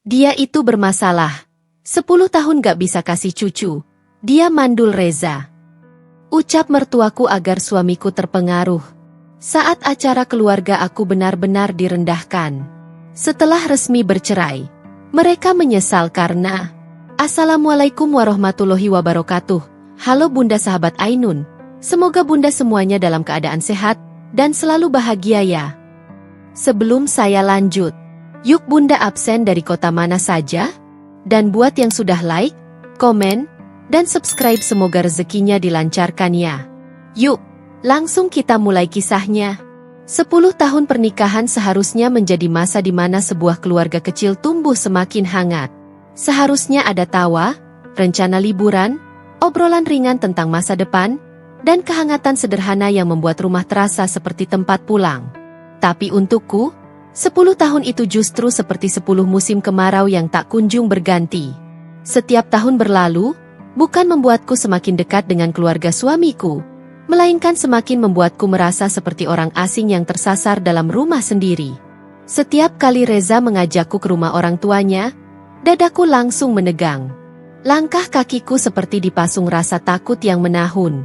Dia itu bermasalah. 10 tahun gak bisa kasih cucu. Dia mandul Reza. Ucap mertuaku agar suamiku terpengaruh. Saat acara keluarga aku benar-benar direndahkan. Setelah resmi bercerai, mereka menyesal karena Assalamualaikum warahmatullahi wabarakatuh. Halo Bunda sahabat Ainun. Semoga Bunda semuanya dalam keadaan sehat dan selalu bahagia ya. Sebelum saya lanjut, yuk Bunda absen dari kota mana saja? Dan buat yang sudah like, komen, dan subscribe semoga rezekinya dilancarkan ya. Yuk, langsung kita mulai kisahnya. 10 tahun pernikahan seharusnya menjadi masa di mana sebuah keluarga kecil tumbuh semakin hangat. Seharusnya ada tawa, rencana liburan, obrolan ringan tentang masa depan, dan kehangatan sederhana yang membuat rumah terasa seperti tempat pulang. Tapi untukku, 10 tahun itu justru seperti 10 musim kemarau yang tak kunjung berganti. Setiap tahun berlalu, bukan membuatku semakin dekat dengan keluarga suamiku, melainkan semakin membuatku merasa seperti orang asing yang tersasar dalam rumah sendiri. Setiap kali Reza mengajakku ke rumah orang tuanya, dadaku langsung menegang. Langkah kakiku seperti dipasung rasa takut yang menahun.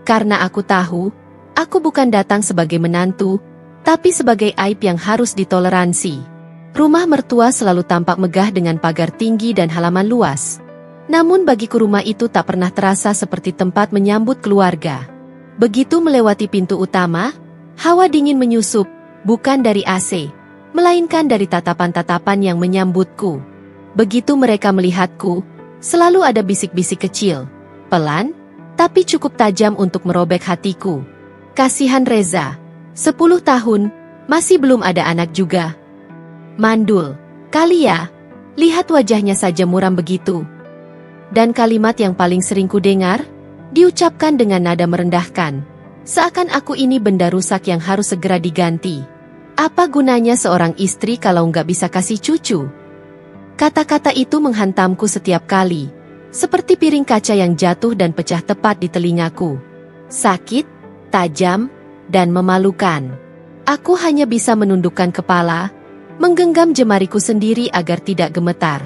Karena aku tahu, aku bukan datang sebagai menantu, tapi sebagai aib yang harus ditoleransi. Rumah mertua selalu tampak megah dengan pagar tinggi dan halaman luas. Namun bagiku rumah itu tak pernah terasa seperti tempat menyambut keluarga. Begitu melewati pintu utama, hawa dingin menyusup, bukan dari AC, melainkan dari tatapan-tatapan yang menyambutku. Begitu mereka melihatku, selalu ada bisik-bisik kecil, pelan, tapi cukup tajam untuk merobek hatiku. Kasihan Reza. 10 tahun, masih belum ada anak juga. Mandul, kali ya, lihat wajahnya saja muram begitu. Dan kalimat yang paling sering kudengar, diucapkan dengan nada merendahkan. Seakan aku ini benda rusak yang harus segera diganti. Apa gunanya seorang istri kalau nggak bisa kasih cucu? Kata-kata itu menghantamku setiap kali, seperti piring kaca yang jatuh dan pecah tepat di telingaku. Sakit, tajam, dan memalukan. Aku hanya bisa menundukkan kepala, menggenggam jemariku sendiri agar tidak gemetar.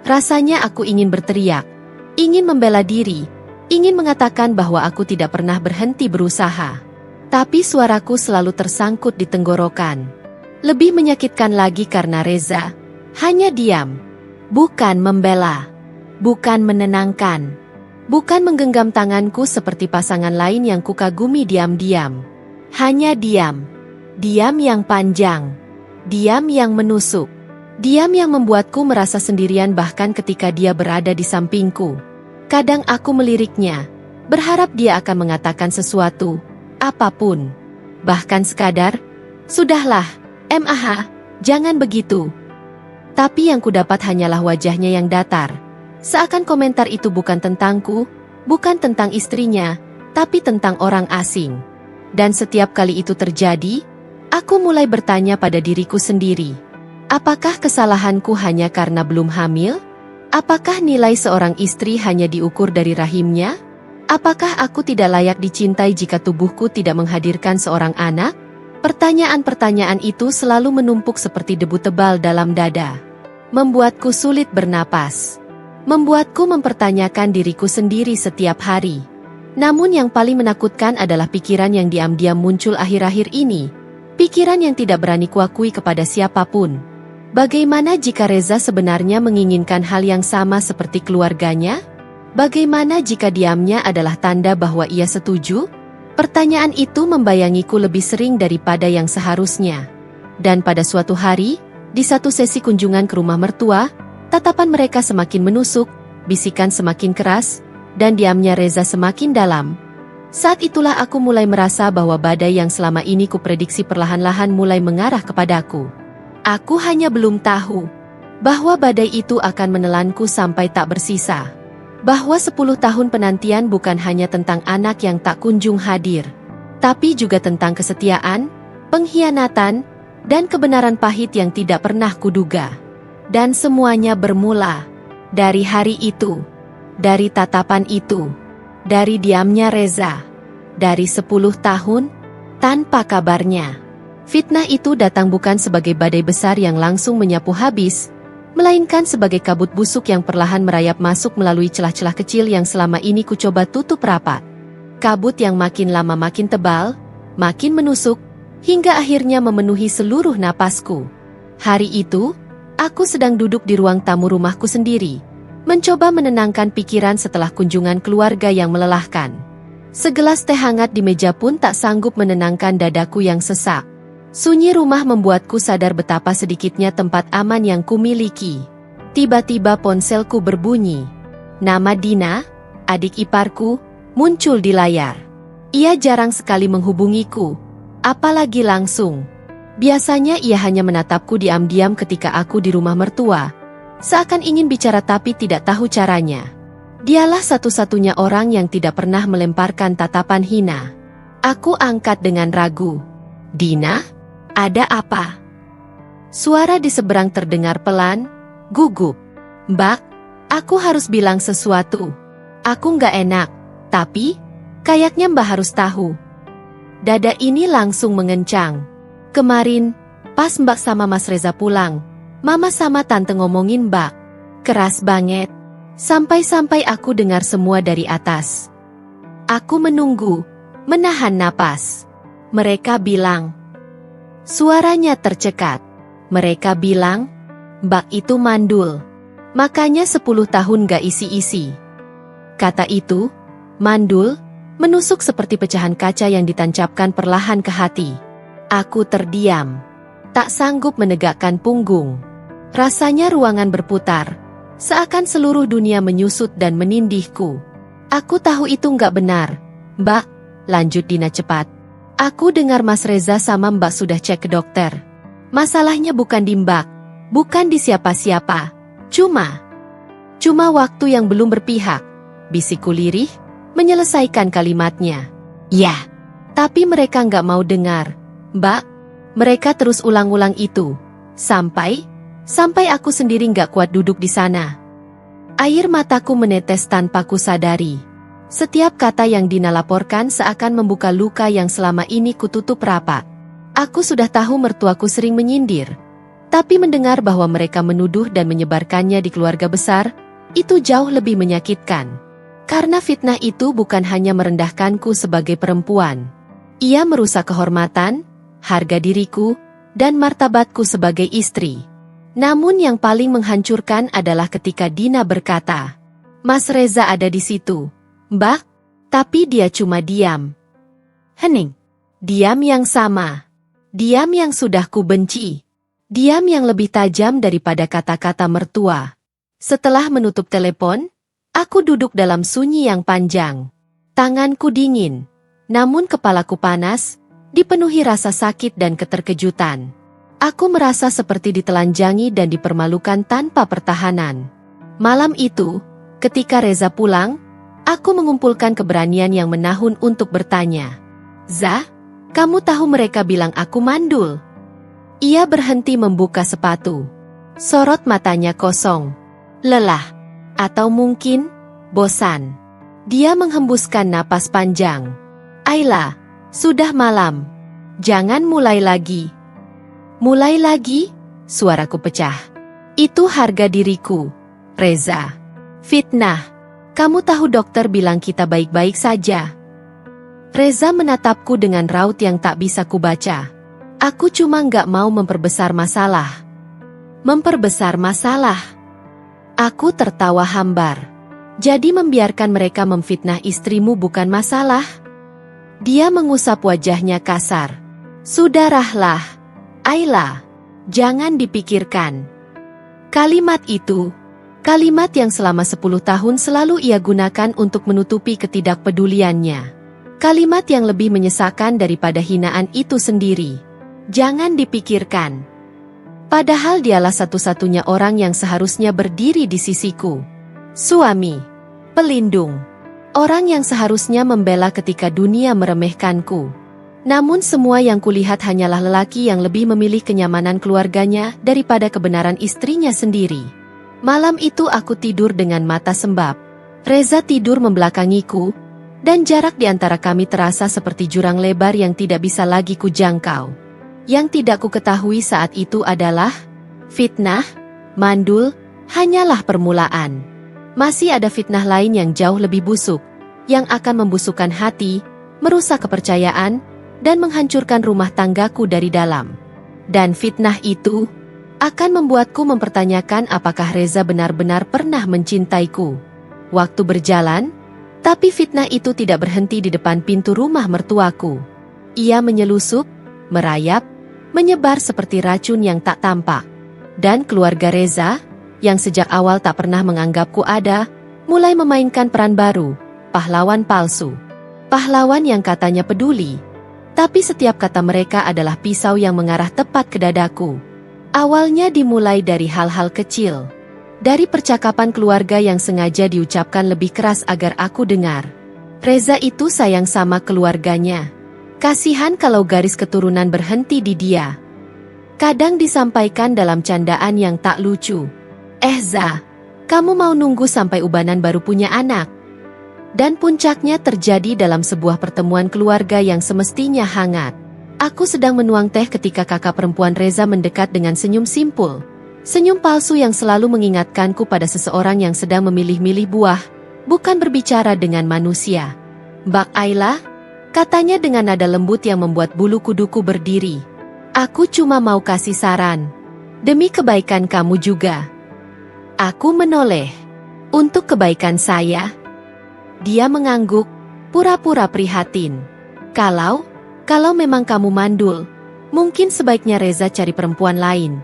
Rasanya aku ingin berteriak, ingin membela diri, ingin mengatakan bahwa aku tidak pernah berhenti berusaha. Tapi suaraku selalu tersangkut di tenggorokan. Lebih menyakitkan lagi karena Reza hanya diam, bukan membela, bukan menenangkan, bukan menggenggam tanganku seperti pasangan lain yang kukagumi diam-diam. Hanya diam. Diam yang panjang. Diam yang menusuk. Diam yang membuatku merasa sendirian bahkan ketika dia berada di sampingku. Kadang aku meliriknya, berharap dia akan mengatakan sesuatu, apapun. Bahkan sekadar, "Sudahlah, MAH, jangan begitu." Tapi yang kudapat hanyalah wajahnya yang datar. Seakan komentar itu bukan tentangku, bukan tentang istrinya, tapi tentang orang asing. Dan setiap kali itu terjadi, aku mulai bertanya pada diriku sendiri. Apakah kesalahanku hanya karena belum hamil? Apakah nilai seorang istri hanya diukur dari rahimnya? Apakah aku tidak layak dicintai jika tubuhku tidak menghadirkan seorang anak? Pertanyaan-pertanyaan itu selalu menumpuk seperti debu tebal dalam dada. Membuatku sulit bernapas. Membuatku mempertanyakan diriku sendiri setiap hari. Namun yang paling menakutkan adalah pikiran yang diam-diam muncul akhir-akhir ini. Pikiran yang tidak berani kuakui kepada siapapun. Bagaimana jika Reza sebenarnya menginginkan hal yang sama seperti keluarganya? Bagaimana jika diamnya adalah tanda bahwa ia setuju? Pertanyaan itu membayangiku lebih sering daripada yang seharusnya. Dan pada suatu hari, di satu sesi kunjungan ke rumah mertua, tatapan mereka semakin menusuk, bisikan semakin keras, dan diamnya Reza semakin dalam. Saat itulah aku mulai merasa bahwa badai yang selama ini kuprediksi perlahan-lahan mulai mengarah kepadaku. Aku hanya belum tahu bahwa badai itu akan menelanku sampai tak bersisa. Bahwa 10 tahun penantian bukan hanya tentang anak yang tak kunjung hadir, tapi juga tentang kesetiaan, pengkhianatan, dan kebenaran pahit yang tidak pernah kuduga. Dan semuanya bermula dari hari itu. Dari tatapan itu, dari diamnya Reza, dari 10 tahun, tanpa kabarnya. Fitnah itu datang bukan sebagai badai besar yang langsung menyapu habis, melainkan sebagai kabut busuk yang perlahan merayap masuk melalui celah-celah kecil yang selama ini ku coba tutup rapat. Kabut yang makin lama makin tebal, makin menusuk, hingga akhirnya memenuhi seluruh napasku. Hari itu, aku sedang duduk di ruang tamu rumahku sendiri, mencoba menenangkan pikiran setelah kunjungan keluarga yang melelahkan. Segelas teh hangat di meja pun tak sanggup menenangkan dadaku yang sesak. Sunyi rumah membuatku sadar betapa sedikitnya tempat aman yang kumiliki. Tiba-tiba ponselku berbunyi. Nama Dina, adik iparku, muncul di layar. Ia jarang sekali menghubungiku, apalagi langsung. Biasanya ia hanya menatapku diam-diam ketika aku di rumah mertua, seakan ingin bicara tapi tidak tahu caranya. Dialah satu-satunya orang yang tidak pernah melemparkan tatapan hina. Aku angkat dengan ragu. Dina? Ada apa? Suara di seberang terdengar pelan, gugup. Mbak, aku harus bilang sesuatu. Aku nggak enak, tapi kayaknya Mbak harus tahu. Dada ini langsung mengencang. Kemarin, pas Mbak sama Mas Reza pulang, Mama sama Tante ngomongin Mbak. Keras banget. Sampai-sampai aku dengar semua dari atas. Aku menunggu, menahan napas. Mereka bilang, suaranya tercekat. Mereka bilang, Mbak itu mandul. Makanya 10 tahun gak isi-isi. Kata itu, mandul, menusuk seperti pecahan kaca yang ditancapkan perlahan ke hati. Aku terdiam. Tak sanggup menegakkan punggung. Rasanya ruangan berputar. Seakan seluruh dunia menyusut dan menindihku. Aku tahu itu nggak benar. Mbak, lanjut Dina cepat. Aku dengar Mas Reza sama Mbak sudah cek ke dokter. Masalahnya bukan di Mbak, bukan di siapa-siapa. Cuma waktu yang belum berpihak. Bisikku lirih, menyelesaikan kalimatnya. Ya, tapi mereka nggak mau dengar. Mbak, mereka terus ulang-ulang itu. Sampai aku sendiri nggak kuat duduk di sana. Air mataku menetes tanpa ku sadari. Setiap kata yang Dina laporkan seakan membuka luka yang selama ini kututup rapat. Aku sudah tahu mertuaku sering menyindir. Tapi mendengar bahwa mereka menuduh dan menyebarkannya di keluarga besar, itu jauh lebih menyakitkan. Karena fitnah itu bukan hanya merendahkanku sebagai perempuan. Ia merusak kehormatan, harga diriku, dan martabatku sebagai istri. Namun yang paling menghancurkan adalah ketika Dina berkata, Mas Reza ada di situ, Mbak, tapi dia cuma diam. Hening. Diam yang sama. Diam yang sudah ku benci. Diam yang lebih tajam daripada kata-kata mertua. Setelah menutup telepon, aku duduk dalam sunyi yang panjang. Tanganku dingin, namun kepalaku panas, dipenuhi rasa sakit dan keterkejutan. Aku merasa seperti ditelanjangi dan dipermalukan tanpa pertahanan. Malam itu, ketika Reza pulang, aku mengumpulkan keberanian yang menahun untuk bertanya. Za, kamu tahu mereka bilang aku mandul? Ia berhenti membuka sepatu. Sorot matanya kosong. Lelah. Atau mungkin, bosan. Dia menghembuskan napas panjang. Ayla, sudah malam. Jangan mulai lagi. Mulai lagi? Suaraku pecah. Itu harga diriku, Reza. Fitnah. Kamu tahu dokter bilang kita baik-baik saja. Reza menatapku dengan raut yang tak bisa kubaca. Aku cuma nggak mau memperbesar masalah. Memperbesar masalah. Aku tertawa hambar. Jadi membiarkan mereka memfitnah istrimu bukan masalah? Dia mengusap wajahnya kasar. Sudahlah. Ayla, jangan dipikirkan. Kalimat itu, kalimat yang selama 10 tahun selalu ia gunakan untuk menutupi ketidakpeduliannya. Kalimat yang lebih menyesakan daripada hinaan itu sendiri. Jangan dipikirkan. Padahal dialah satu-satunya orang yang seharusnya berdiri di sisiku. Suami, pelindung, orang yang seharusnya membela ketika dunia meremehkanku. Namun semua yang kulihat hanyalah lelaki yang lebih memilih kenyamanan keluarganya daripada kebenaran istrinya sendiri. Malam itu aku tidur dengan mata sembab. Reza tidur membelakangiku, dan jarak di antara kami terasa seperti jurang lebar yang tidak bisa lagi kujangkau. Yang tidak ku ketahui saat itu adalah fitnah, Mandul hanyalah permulaan. Masih ada fitnah lain yang jauh lebih busuk, yang akan membusukkan hati, merusak kepercayaan, dan menghancurkan rumah tanggaku dari dalam. Dan fitnah itu akan membuatku mempertanyakan apakah Reza benar-benar pernah mencintaiku. Waktu berjalan, tapi fitnah itu tidak berhenti di depan pintu rumah mertuaku. Ia menyelusup, merayap, menyebar seperti racun yang tak tampak. Dan keluarga Reza, yang sejak awal tak pernah menganggapku ada, mulai memainkan peran baru, pahlawan palsu. Pahlawan yang katanya peduli, tapi setiap kata mereka adalah pisau yang mengarah tepat ke dadaku. Awalnya dimulai dari hal-hal kecil. Dari percakapan keluarga yang sengaja diucapkan lebih keras agar aku dengar. Reza itu sayang sama keluarganya. Kasihan kalau garis keturunan berhenti di dia. Kadang disampaikan dalam candaan yang tak lucu. Za, kamu mau nunggu sampai ubanan baru punya anak? Dan puncaknya terjadi dalam sebuah pertemuan keluarga yang semestinya hangat. Aku sedang menuang teh ketika kakak perempuan Reza mendekat dengan senyum simpul. Senyum palsu yang selalu mengingatkanku pada seseorang yang sedang memilih-milih buah, bukan berbicara dengan manusia. Mbak Ayla, katanya dengan nada lembut yang membuat bulu kuduku berdiri. Aku cuma mau kasih saran. Demi kebaikan kamu juga. Aku menoleh. Untuk kebaikan saya. Dia mengangguk, pura-pura prihatin. Kalau memang kamu mandul, mungkin sebaiknya Reza cari perempuan lain.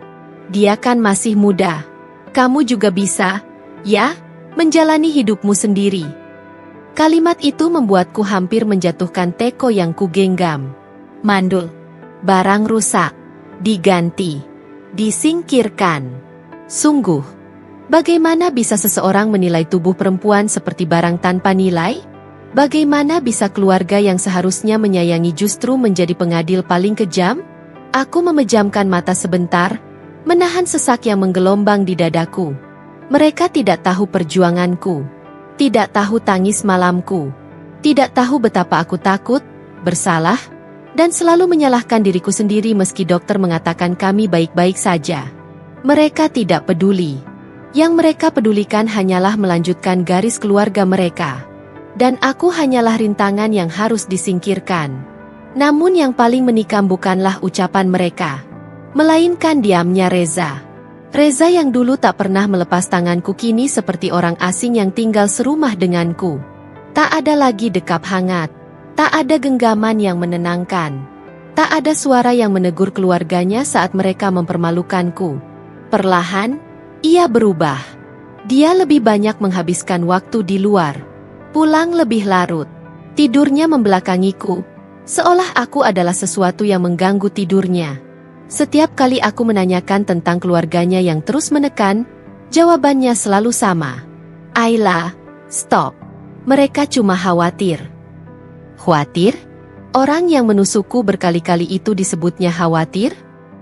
Dia kan masih muda. Kamu juga bisa, ya, menjalani hidupmu sendiri. Kalimat itu membuatku hampir menjatuhkan teko yang kugenggam. Mandul. Barang rusak. Diganti. Disingkirkan. Sungguh. Bagaimana bisa seseorang menilai tubuh perempuan seperti barang tanpa nilai? Bagaimana bisa keluarga yang seharusnya menyayangi justru menjadi pengadil paling kejam? Aku memejamkan mata sebentar, menahan sesak yang menggelombang di dadaku. Mereka tidak tahu perjuanganku, tidak tahu tangis malamku, tidak tahu betapa aku takut, bersalah, dan selalu menyalahkan diriku sendiri meski dokter mengatakan kami baik-baik saja. Mereka tidak peduli. Yang mereka pedulikan hanyalah melanjutkan garis keluarga mereka. Dan aku hanyalah rintangan yang harus disingkirkan. Namun yang paling menikam bukanlah ucapan mereka, melainkan diamnya Reza. Reza yang dulu tak pernah melepas tanganku kini seperti orang asing yang tinggal serumah denganku. Tak ada lagi dekap hangat, tak ada genggaman yang menenangkan. Tak ada suara yang menegur keluarganya saat mereka mempermalukanku. Perlahan, ia berubah. Dia lebih banyak menghabiskan waktu di luar. Pulang lebih larut. Tidurnya membelakangiku, seolah aku adalah sesuatu yang mengganggu tidurnya. Setiap kali aku menanyakan tentang keluarganya yang terus menekan, jawabannya selalu sama. Ayla, stop. Mereka cuma khawatir. Khawatir? Orang yang menusukku berkali-kali itu disebutnya khawatir?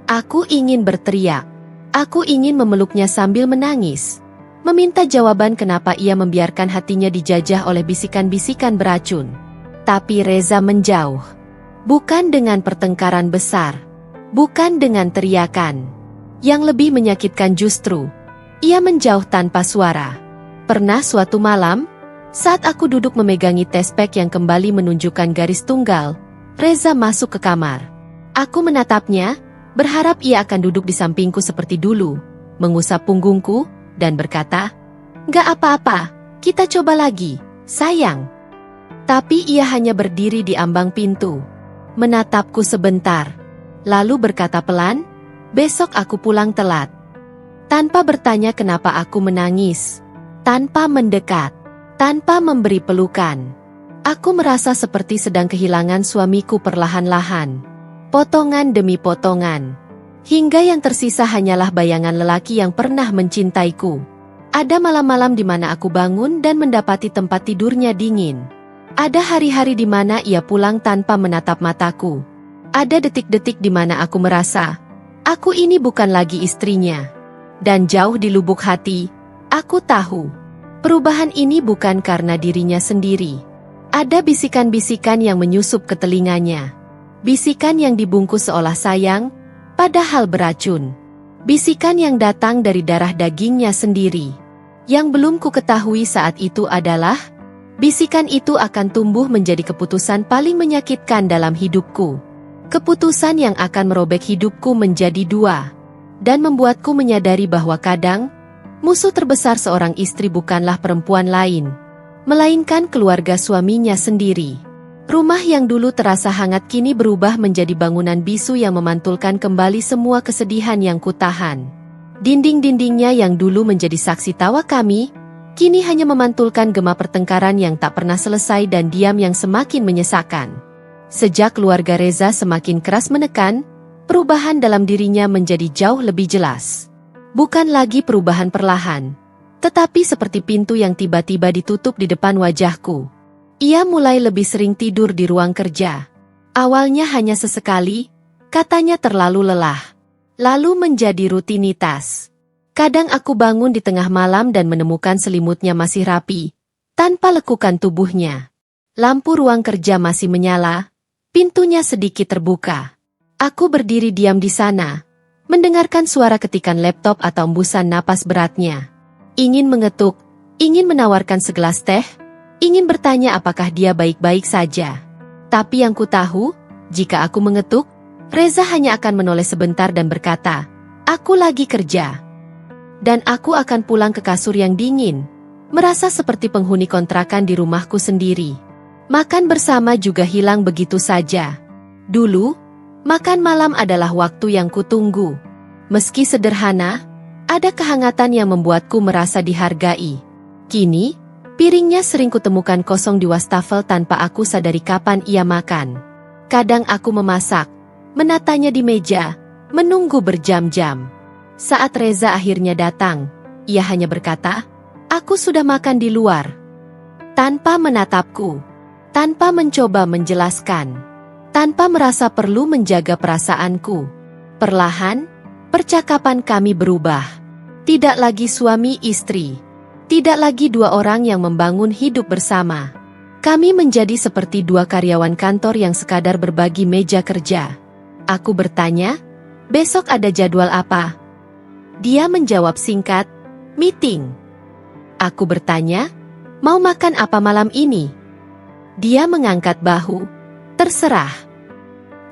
Aku ingin berteriak. Aku ingin memeluknya sambil menangis. Meminta jawaban kenapa ia membiarkan hatinya dijajah oleh bisikan-bisikan beracun. Tapi Reza menjauh. Bukan dengan pertengkaran besar. Bukan dengan teriakan. Yang lebih menyakitkan justru, ia menjauh tanpa suara. Pernah suatu malam, saat aku duduk memegangi tespek yang kembali menunjukkan garis tunggal, Reza masuk ke kamar. Aku menatapnya, berharap ia akan duduk di sampingku seperti dulu, mengusap punggungku, dan berkata, "Gak apa-apa, kita coba lagi, sayang." Tapi ia hanya berdiri di ambang pintu, menatapku sebentar, lalu berkata pelan, "Besok aku pulang telat." Tanpa bertanya kenapa aku menangis, tanpa mendekat, tanpa memberi pelukan. Aku merasa seperti sedang kehilangan suamiku perlahan-lahan, potongan demi potongan. Hingga yang tersisa hanyalah bayangan lelaki yang pernah mencintaiku. Ada malam-malam di mana aku bangun dan mendapati tempat tidurnya dingin. Ada hari-hari di mana ia pulang tanpa menatap mataku. Ada detik-detik di mana aku merasa, aku ini bukan lagi istrinya. Dan jauh di lubuk hati, aku tahu, perubahan ini bukan karena dirinya sendiri. Ada bisikan-bisikan yang menyusup ke telinganya. Bisikan yang dibungkus seolah sayang, padahal beracun. Bisikan yang datang dari darah dagingnya sendiri. Yang belum ku ketahui saat itu adalah, bisikan itu akan tumbuh menjadi keputusan paling menyakitkan dalam hidupku. Keputusan yang akan merobek hidupku menjadi dua. Dan membuatku menyadari bahwa kadang, musuh terbesar seorang istri bukanlah perempuan lain, melainkan keluarga suaminya sendiri. Rumah yang dulu terasa hangat kini berubah menjadi bangunan bisu yang memantulkan kembali semua kesedihan yang kutahan. Dinding-dindingnya yang dulu menjadi saksi tawa kami, kini hanya memantulkan gema pertengkaran yang tak pernah selesai dan diam yang semakin menyesakan. Sejak keluarga Reza semakin keras menekan, perubahan dalam dirinya menjadi jauh lebih jelas. Bukan lagi perubahan perlahan, tetapi seperti pintu yang tiba-tiba ditutup di depan wajahku. Ia mulai lebih sering tidur di ruang kerja. Awalnya hanya sesekali, katanya terlalu lelah. Lalu menjadi rutinitas. Kadang aku bangun di tengah malam dan menemukan selimutnya masih rapi, tanpa lekukan tubuhnya. Lampu ruang kerja masih menyala, pintunya sedikit terbuka. Aku berdiri diam di sana, mendengarkan suara ketikan laptop atau embusan napas beratnya. Ingin mengetuk, ingin menawarkan segelas teh, ingin bertanya apakah dia baik-baik saja. Tapi yang ku tahu, jika aku mengetuk, Reza hanya akan menoleh sebentar dan berkata, "Aku lagi kerja." Dan aku akan pulang ke kasur yang dingin, merasa seperti penghuni kontrakan di rumahku sendiri. Makan bersama juga hilang begitu saja. Dulu, makan malam adalah waktu yang kutunggu. Meski sederhana, ada kehangatan yang membuatku merasa dihargai. Kini, piringnya sering kutemukan kosong di wastafel tanpa aku sadari kapan ia makan. Kadang aku memasak, menatanya di meja, menunggu berjam-jam. Saat Reza akhirnya datang, ia hanya berkata, "Aku sudah makan di luar." Tanpa menatapku, tanpa mencoba menjelaskan, tanpa merasa perlu menjaga perasaanku. Perlahan, percakapan kami berubah. Tidak lagi suami istri. Tidak lagi dua orang yang membangun hidup bersama. Kami menjadi seperti dua karyawan kantor yang sekadar berbagi meja kerja. Aku bertanya, "Besok ada jadwal apa?" Dia menjawab singkat, "Meeting." Aku bertanya, "Mau makan apa malam ini?" Dia mengangkat bahu, "Terserah."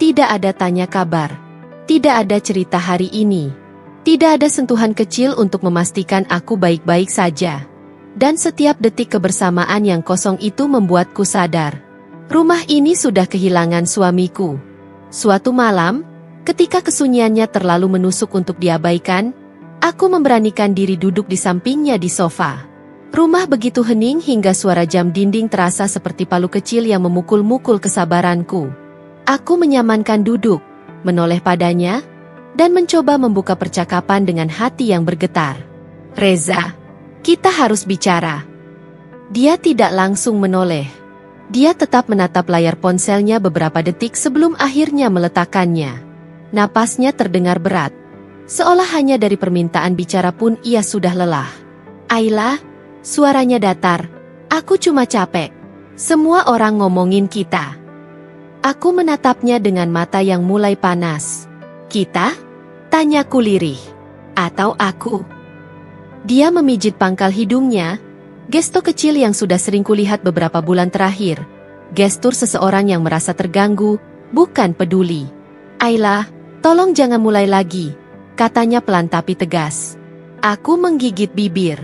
Tidak ada tanya kabar. Tidak ada cerita hari ini. Tidak ada sentuhan kecil untuk memastikan aku baik-baik saja. Dan setiap detik kebersamaan yang kosong itu membuatku sadar. Rumah ini sudah kehilangan suamiku. Suatu malam, ketika kesunyiannya terlalu menusuk untuk diabaikan, aku memberanikan diri duduk di sampingnya di sofa. Rumah begitu hening hingga suara jam dinding terasa seperti palu kecil yang memukul-mukul kesabaranku. Aku menyamankan duduk, menoleh padanya, dan mencoba membuka percakapan dengan hati yang bergetar. "Reza, kita harus bicara." Dia tidak langsung menoleh. Dia tetap menatap layar ponselnya beberapa detik sebelum akhirnya meletakkannya. Napasnya terdengar berat. Seolah hanya dari permintaan bicara pun ia sudah lelah. "Ayla," suaranya datar, "aku cuma capek. Semua orang ngomongin kita." Aku menatapnya dengan mata yang mulai panas. "Kita?" tanyaku lirih. "Atau aku?" Dia memijit pangkal hidungnya, gesto kecil yang sudah sering kulihat beberapa bulan terakhir. Gestur seseorang yang merasa terganggu, bukan peduli. "Ayla, tolong jangan mulai lagi," katanya pelan tapi tegas. Aku menggigit bibir.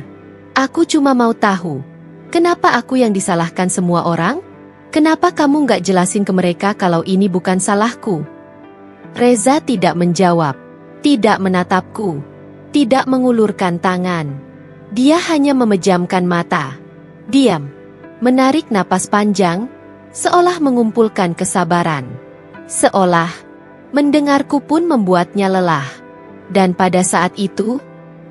"Aku cuma mau tahu, kenapa aku yang disalahkan semua orang? Kenapa kamu nggak jelasin ke mereka kalau ini bukan salahku?" Reza tidak menjawab, tidak menatapku, tidak mengulurkan tangan. Dia hanya memejamkan mata. Diam, menarik napas panjang, seolah mengumpulkan kesabaran. Seolah, mendengarku pun membuatnya lelah. Dan pada saat itu,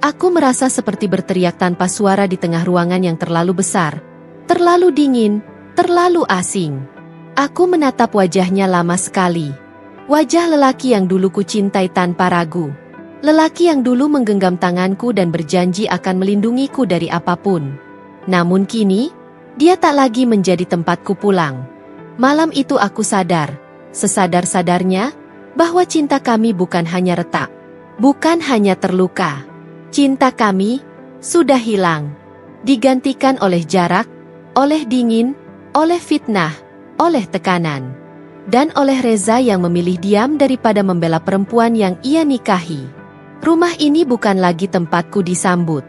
aku merasa seperti berteriak tanpa suara di tengah ruangan yang terlalu besar, terlalu dingin, terlalu asing. Aku menatap wajahnya lama sekali. Wajah lelaki yang dulu kucintai tanpa ragu. Lelaki yang dulu menggenggam tanganku dan berjanji akan melindungiku dari apapun. Namun kini, dia tak lagi menjadi tempatku pulang. Malam itu aku sadar, sesadar-sadarnya, bahwa cinta kami bukan hanya retak, Bukan hanya terluka. Cinta kami sudah hilang. Digantikan oleh jarak, oleh dingin, oleh fitnah, oleh tekanan. Dan oleh Reza yang memilih diam daripada membela perempuan yang ia nikahi. Rumah ini bukan lagi tempatku disambut.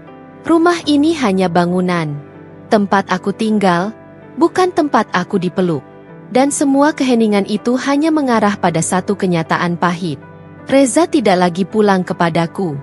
Rumah ini hanya bangunan. Tempat aku tinggal, bukan tempat aku dipeluk. Dan semua keheningan itu hanya mengarah pada satu kenyataan pahit. Reza tidak lagi pulang kepadaku.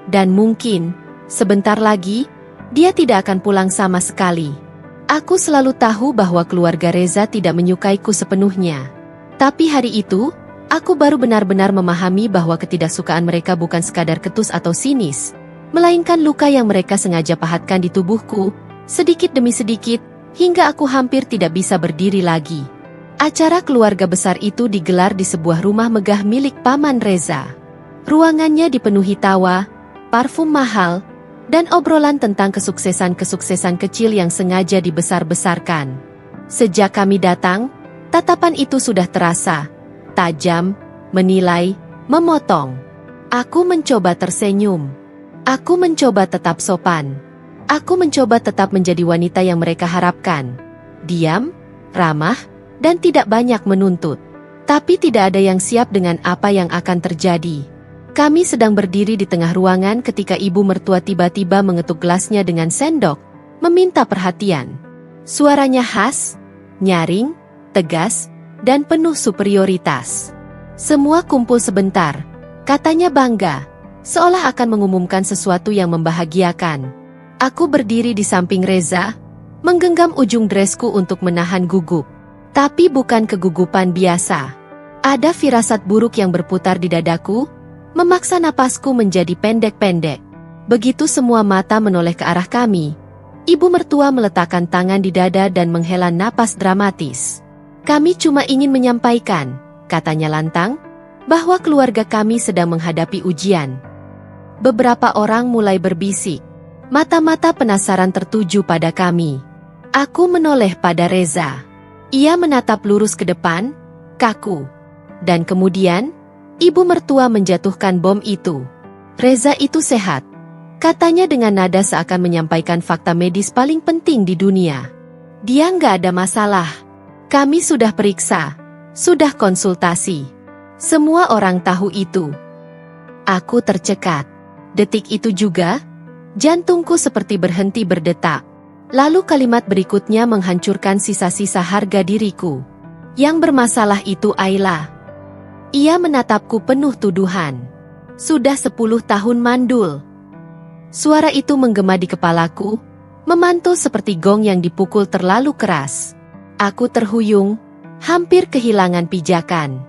Dan mungkin, sebentar lagi, dia tidak akan pulang sama sekali. Aku selalu tahu bahwa keluarga Reza tidak menyukaiku sepenuhnya. Tapi hari itu, aku baru benar-benar memahami bahwa ketidaksukaan mereka bukan sekadar ketus atau sinis, melainkan luka yang mereka sengaja pahatkan di tubuhku, sedikit demi sedikit, hingga aku hampir tidak bisa berdiri lagi. Acara keluarga besar itu digelar di sebuah rumah megah milik Paman Reza. Ruangannya dipenuhi tawa, parfum mahal, dan obrolan tentang kesuksesan-kesuksesan kecil yang sengaja dibesar-besarkan. Sejak kami datang, tatapan itu sudah terasa, tajam, menilai, memotong. Aku mencoba tersenyum. Aku mencoba tetap sopan. Aku mencoba tetap menjadi wanita yang mereka harapkan. Diam, ramah, dan tidak banyak menuntut. Tapi tidak ada yang siap dengan apa yang akan terjadi. Kami sedang berdiri di tengah ruangan ketika ibu mertua tiba-tiba mengetuk gelasnya dengan sendok, meminta perhatian. Suaranya khas, nyaring, tegas, dan penuh superioritas. Semua kumpul sebentar, katanya bangga, seolah akan mengumumkan sesuatu yang membahagiakan. Aku berdiri di samping Reza, menggenggam ujung dresku untuk menahan gugup. Tapi bukan kegugupan biasa. Ada firasat buruk yang berputar di dadaku, memaksa napasku menjadi pendek-pendek. Begitu semua mata menoleh ke arah kami, ibu mertua meletakkan tangan di dada dan menghela napas dramatis. Kami cuma ingin menyampaikan, katanya lantang, bahwa keluarga kami sedang menghadapi ujian. Beberapa orang mulai berbisik. Mata-mata penasaran tertuju pada kami. Aku menoleh pada Reza. Ia menatap lurus ke depan, kaku. Dan kemudian, ibu mertua menjatuhkan bom itu. Reza itu sehat, katanya dengan nada seakan menyampaikan fakta medis paling penting di dunia. Dia nggak ada masalah. Kami sudah periksa, sudah konsultasi. Semua orang tahu itu. Aku tercekat. Detik itu juga, jantungku seperti berhenti berdetak. Lalu kalimat berikutnya menghancurkan sisa-sisa harga diriku. Yang bermasalah itu Ayla. Ia menatapku penuh tuduhan. Sudah 10 tahun mandul. Suara itu menggema di kepalaku, memantul seperti gong yang dipukul terlalu keras. Aku terhuyung, hampir kehilangan pijakan.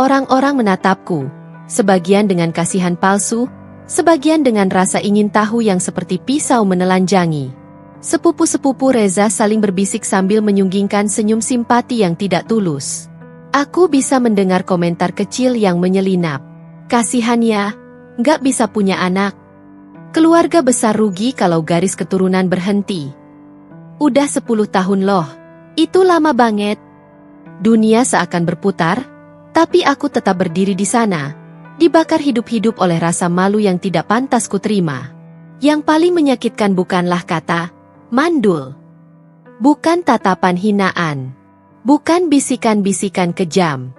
Orang-orang menatapku, sebagian dengan kasihan palsu, sebagian dengan rasa ingin tahu yang seperti pisau menelanjangi. Sepupu-sepupu Reza saling berbisik sambil menyunggingkan senyum simpati yang tidak tulus. Aku bisa mendengar komentar kecil yang menyelinap. Kasihannya, nggak bisa punya anak. Keluarga besar rugi kalau garis keturunan berhenti. Udah 10 tahun loh. Itu lama banget. Dunia seakan berputar, tapi aku tetap berdiri di sana, dibakar hidup-hidup oleh rasa malu yang tidak pantas kuterima. Yang paling menyakitkan bukanlah kata mandul, bukan tatapan hinaan, bukan bisikan-bisikan kejam.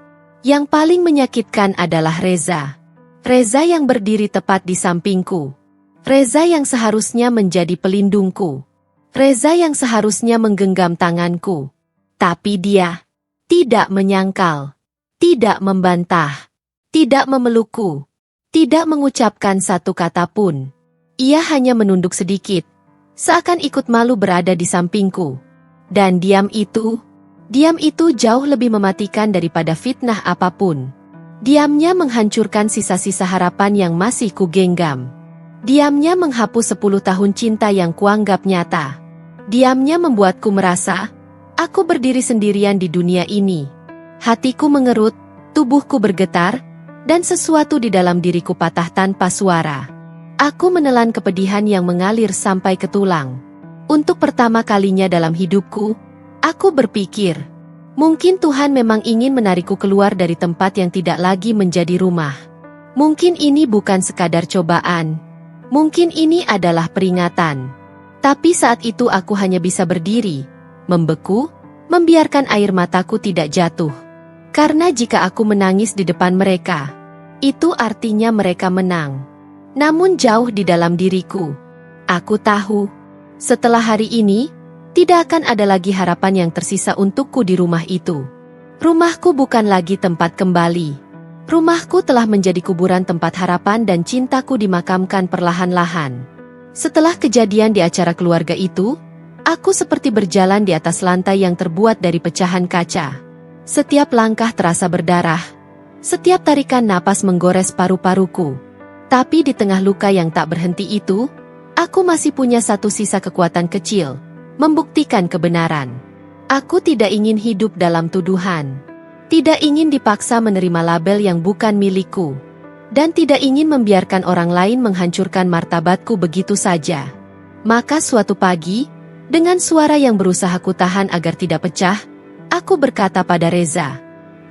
Yang paling menyakitkan adalah Reza. Reza yang berdiri tepat di sampingku. Reza yang seharusnya menjadi pelindungku. Reza yang seharusnya menggenggam tanganku. Tapi dia tidak menyangkal, tidak membantah, tidak memelukku, tidak mengucapkan satu kata pun. Ia hanya menunduk sedikit, seakan ikut malu berada di sampingku. Dan diam itu jauh lebih mematikan daripada fitnah apapun. Diamnya menghancurkan sisa-sisa harapan yang masih kugenggam. Diamnya menghapus 10 tahun cinta yang kuanggap nyata. Diamnya membuatku merasa, aku berdiri sendirian di dunia ini. Hatiku mengerut, tubuhku bergetar, dan sesuatu di dalam diriku patah tanpa suara. Aku menelan kepedihan yang mengalir sampai ke tulang. Untuk pertama kalinya dalam hidupku, aku berpikir, mungkin Tuhan memang ingin menarikku keluar dari tempat yang tidak lagi menjadi rumah. Mungkin ini bukan sekadar cobaan. Mungkin ini adalah peringatan. Tapi saat itu aku hanya bisa berdiri, membeku, membiarkan air mataku tidak jatuh. Karena jika aku menangis di depan mereka, itu artinya mereka menang. Namun jauh di dalam diriku, aku tahu, setelah hari ini, tidak akan ada lagi harapan yang tersisa untukku di rumah itu. Rumahku bukan lagi tempat kembali. Rumahku telah menjadi kuburan tempat harapan dan cintaku dimakamkan perlahan-lahan. Setelah kejadian di acara keluarga itu, aku seperti berjalan di atas lantai yang terbuat dari pecahan kaca. Setiap langkah terasa berdarah. Setiap tarikan napas menggores paru-paruku. Tapi di tengah luka yang tak berhenti itu, aku masih punya satu sisa kekuatan kecil, membuktikan kebenaran. Aku tidak ingin hidup dalam tuduhan. Tidak ingin dipaksa menerima label yang bukan milikku. Dan tidak ingin membiarkan orang lain menghancurkan martabatku begitu saja. Maka suatu pagi, dengan suara yang berusaha kutahan agar tidak pecah, aku berkata pada Reza,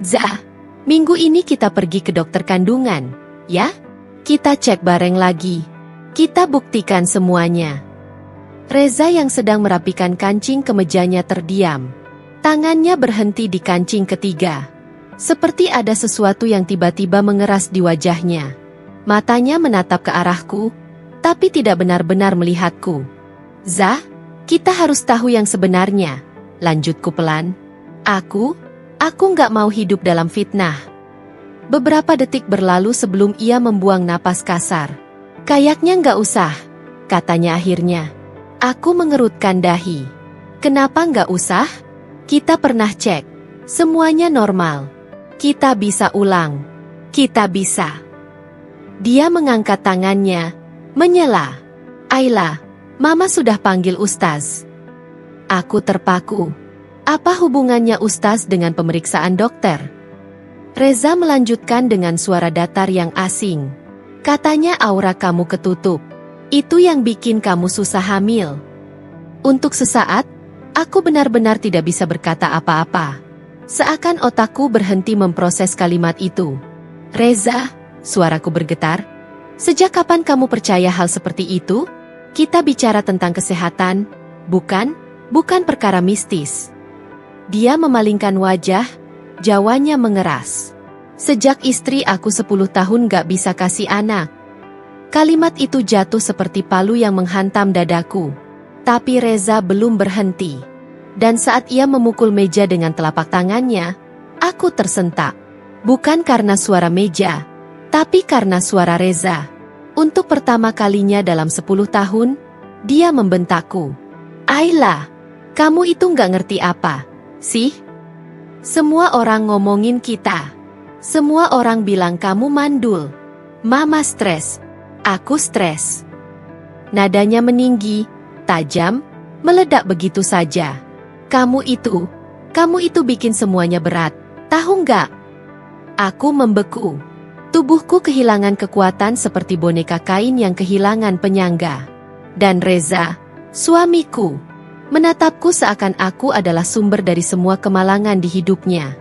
"Zah, minggu ini kita pergi ke dokter kandungan, ya? Kita cek bareng lagi. Kita buktikan semuanya." Reza yang sedang merapikan kancing kemejanya terdiam. Tangannya berhenti di kancing ketiga. Seperti ada sesuatu yang tiba-tiba mengeras di wajahnya. Matanya menatap ke arahku, tapi tidak benar-benar melihatku. "Zah, kita harus tahu yang sebenarnya," lanjutku pelan. Aku nggak mau hidup dalam fitnah." Beberapa detik berlalu sebelum ia membuang napas kasar. "Kayaknya nggak usah," katanya akhirnya. Aku mengerutkan dahi. "Kenapa nggak usah? Kita pernah cek. Semuanya normal. Kita bisa ulang. Kita bisa." Dia mengangkat tangannya, menyela. "Ayla, Mama sudah panggil Ustaz." Aku terpaku. Apa hubungannya Ustaz dengan pemeriksaan dokter? Reza melanjutkan dengan suara datar yang asing. "Katanya aura kamu ketutup. Itu yang bikin kamu susah hamil." Untuk sesaat, aku benar-benar tidak bisa berkata apa-apa. Seakan otakku berhenti memproses kalimat itu. "Reza," suaraku bergetar. "Sejak kapan kamu percaya hal seperti itu? Kita bicara tentang kesehatan, bukan perkara mistis." Dia memalingkan wajah, jawanya mengeras. "Sejak istri aku 10 tahun gak bisa kasih anak." Kalimat itu jatuh seperti palu yang menghantam dadaku. Tapi Reza belum berhenti. Dan saat ia memukul meja dengan telapak tangannya, aku tersentak. Bukan karena suara meja, tapi karena suara Reza. Untuk pertama kalinya dalam 10 tahun, dia membentakku. "Ayla, kamu itu gak ngerti apa sih? Semua orang ngomongin kita. Semua orang bilang kamu mandul. Mama stres. Aku stres." Nadanya meninggi, tajam, meledak begitu saja. Kamu itu bikin semuanya berat, tahu nggak?" Aku membeku. Tubuhku kehilangan kekuatan seperti boneka kain yang kehilangan penyangga. Dan Reza, suamiku, menatapku seakan aku adalah sumber dari semua kemalangan di hidupnya.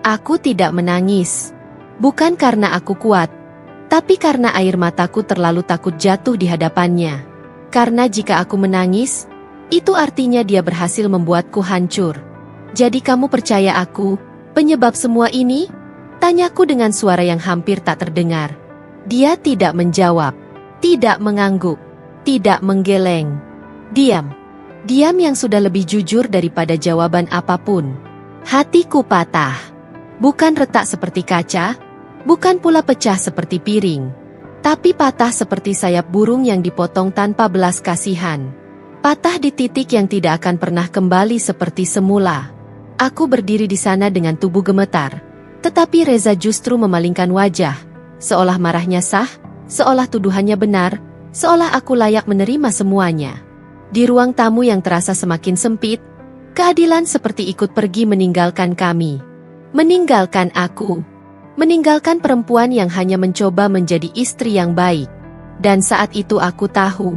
Aku tidak menangis. Bukan karena aku kuat, tapi karena air mataku terlalu takut jatuh di hadapannya. Karena jika aku menangis, itu artinya dia berhasil membuatku hancur. "Jadi kamu percaya aku, penyebab semua ini?" Tanyaku dengan suara yang hampir tak terdengar. Dia tidak menjawab, tidak mengangguk, tidak menggeleng. Diam. Diam yang sudah lebih jujur daripada jawaban apapun. Hatiku patah. Bukan retak seperti kaca, bukan pula pecah seperti piring. Tapi patah seperti sayap burung yang dipotong tanpa belas kasihan. Patah di titik yang tidak akan pernah kembali seperti semula. Aku berdiri di sana dengan tubuh gemetar. Tetapi Reza justru memalingkan wajah. Seolah marahnya sah, seolah tuduhannya benar, seolah aku layak menerima semuanya. Di ruang tamu yang terasa semakin sempit, keadilan seperti ikut pergi meninggalkan kami. Meninggalkan aku. Meninggalkan perempuan yang hanya mencoba menjadi istri yang baik. Dan saat itu aku tahu,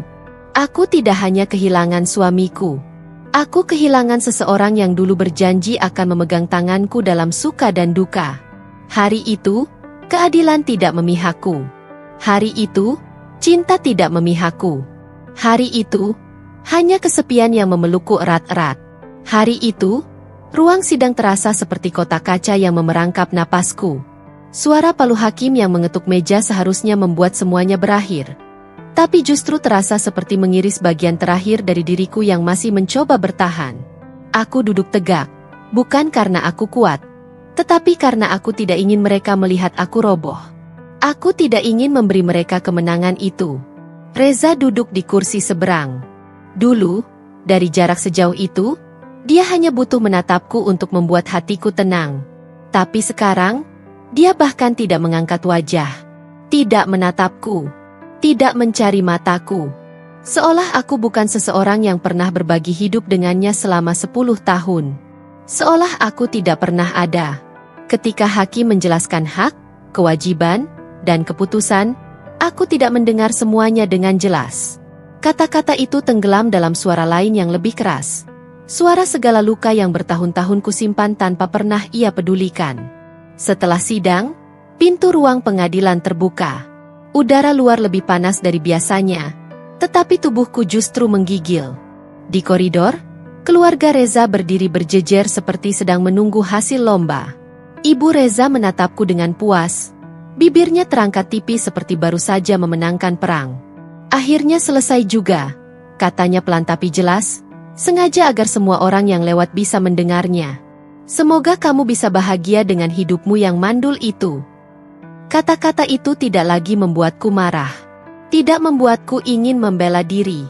aku tidak hanya kehilangan suamiku. Aku kehilangan seseorang yang dulu berjanji akan memegang tanganku dalam suka dan duka. Hari itu, keadilan tidak memihakku. Hari itu, cinta tidak memihakku. Hari itu, hanya kesepian yang memelukku erat-erat. Hari itu, ruang sidang terasa seperti kotak kaca yang memerangkap napasku. Suara palu hakim yang mengetuk meja seharusnya membuat semuanya berakhir. Tapi justru terasa seperti mengiris bagian terakhir dari diriku yang masih mencoba bertahan. Aku duduk tegak, bukan karena aku kuat, tetapi karena aku tidak ingin mereka melihat aku roboh. Aku tidak ingin memberi mereka kemenangan itu. Reza duduk di kursi seberang. Dulu, dari jarak sejauh itu, dia hanya butuh menatapku untuk membuat hatiku tenang. Tapi sekarang, dia bahkan tidak mengangkat wajah. Tidak menatapku. Tidak mencari mataku. Seolah aku bukan seseorang yang pernah berbagi hidup dengannya selama 10 tahun. Seolah aku tidak pernah ada. Ketika hakim menjelaskan hak, kewajiban, dan keputusan, aku tidak mendengar semuanya dengan jelas. Kata-kata itu tenggelam dalam suara lain yang lebih keras. Suara segala luka yang bertahun-tahun kusimpan tanpa pernah ia pedulikan. Setelah sidang, pintu ruang pengadilan terbuka. Udara luar lebih panas dari biasanya, tetapi tubuhku justru menggigil. Di koridor, keluarga Reza berdiri berjejer seperti sedang menunggu hasil lomba. Ibu Reza menatapku dengan puas. Bibirnya terangkat tipis seperti baru saja memenangkan perang. Akhirnya selesai juga, katanya pelan tapi jelas, sengaja agar semua orang yang lewat bisa mendengarnya. Semoga kamu bisa bahagia dengan hidupmu yang mandul itu. Kata-kata itu tidak lagi membuatku marah. Tidak membuatku ingin membela diri.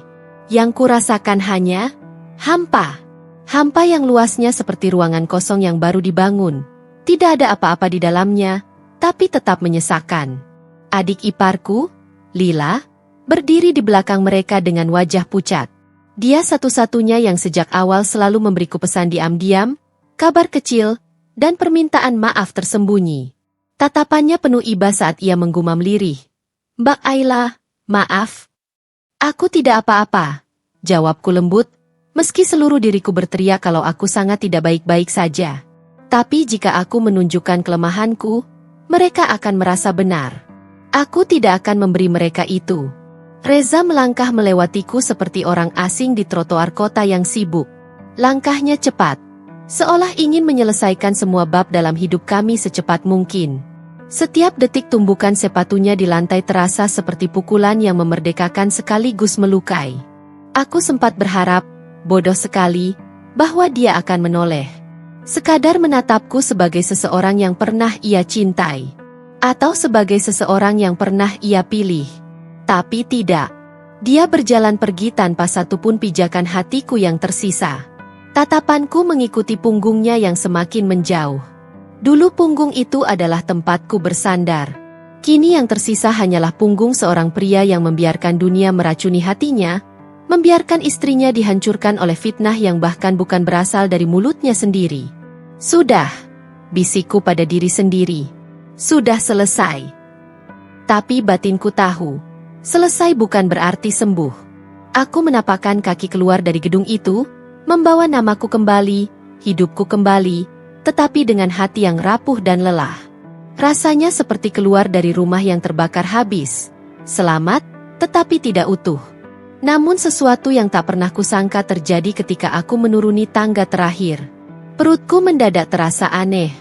Yang kurasakan hanya hampa. Hampa yang luasnya seperti ruangan kosong yang baru dibangun. Tidak ada apa-apa di dalamnya, tapi tetap menyesakan. Adik iparku, Lila, berdiri di belakang mereka dengan wajah pucat. Dia satu-satunya yang sejak awal selalu memberiku pesan diam-diam, kabar kecil, dan permintaan maaf tersembunyi. Tatapannya penuh iba saat ia menggumam lirih. Mbak Ayla, maaf. Aku tidak apa-apa, jawabku lembut, meski seluruh diriku berteriak kalau aku sangat tidak baik-baik saja. Tapi jika aku menunjukkan kelemahanku, mereka akan merasa benar. Aku tidak akan memberi mereka itu. Reza melangkah melewatiku seperti orang asing di trotoar kota yang sibuk. Langkahnya cepat, seolah ingin menyelesaikan semua bab dalam hidup kami secepat mungkin. Setiap detik tumbukan sepatunya di lantai terasa seperti pukulan yang memerdekakan sekaligus melukai. Aku sempat berharap, bodoh sekali, bahwa dia akan menoleh. Sekadar menatapku sebagai seseorang yang pernah ia cintai. Atau sebagai seseorang yang pernah ia pilih. Tapi tidak. Dia berjalan pergi tanpa satupun pijakan hatiku yang tersisa. Tatapanku mengikuti punggungnya yang semakin menjauh. Dulu punggung itu adalah tempatku bersandar. Kini yang tersisa hanyalah punggung seorang pria yang membiarkan dunia meracuni hatinya, membiarkan istrinya dihancurkan oleh fitnah yang bahkan bukan berasal dari mulutnya sendiri. Sudah, bisikku pada diri sendiri. Sudah selesai. Tapi batinku tahu, selesai bukan berarti sembuh. Aku menapakkan kaki keluar dari gedung itu, membawa namaku kembali, hidupku kembali, tetapi dengan hati yang rapuh dan lelah. Rasanya seperti keluar dari rumah yang terbakar habis. Selamat, tetapi tidak utuh. Namun sesuatu yang tak pernah kusangka terjadi ketika aku menuruni tangga terakhir. Perutku mendadak terasa aneh.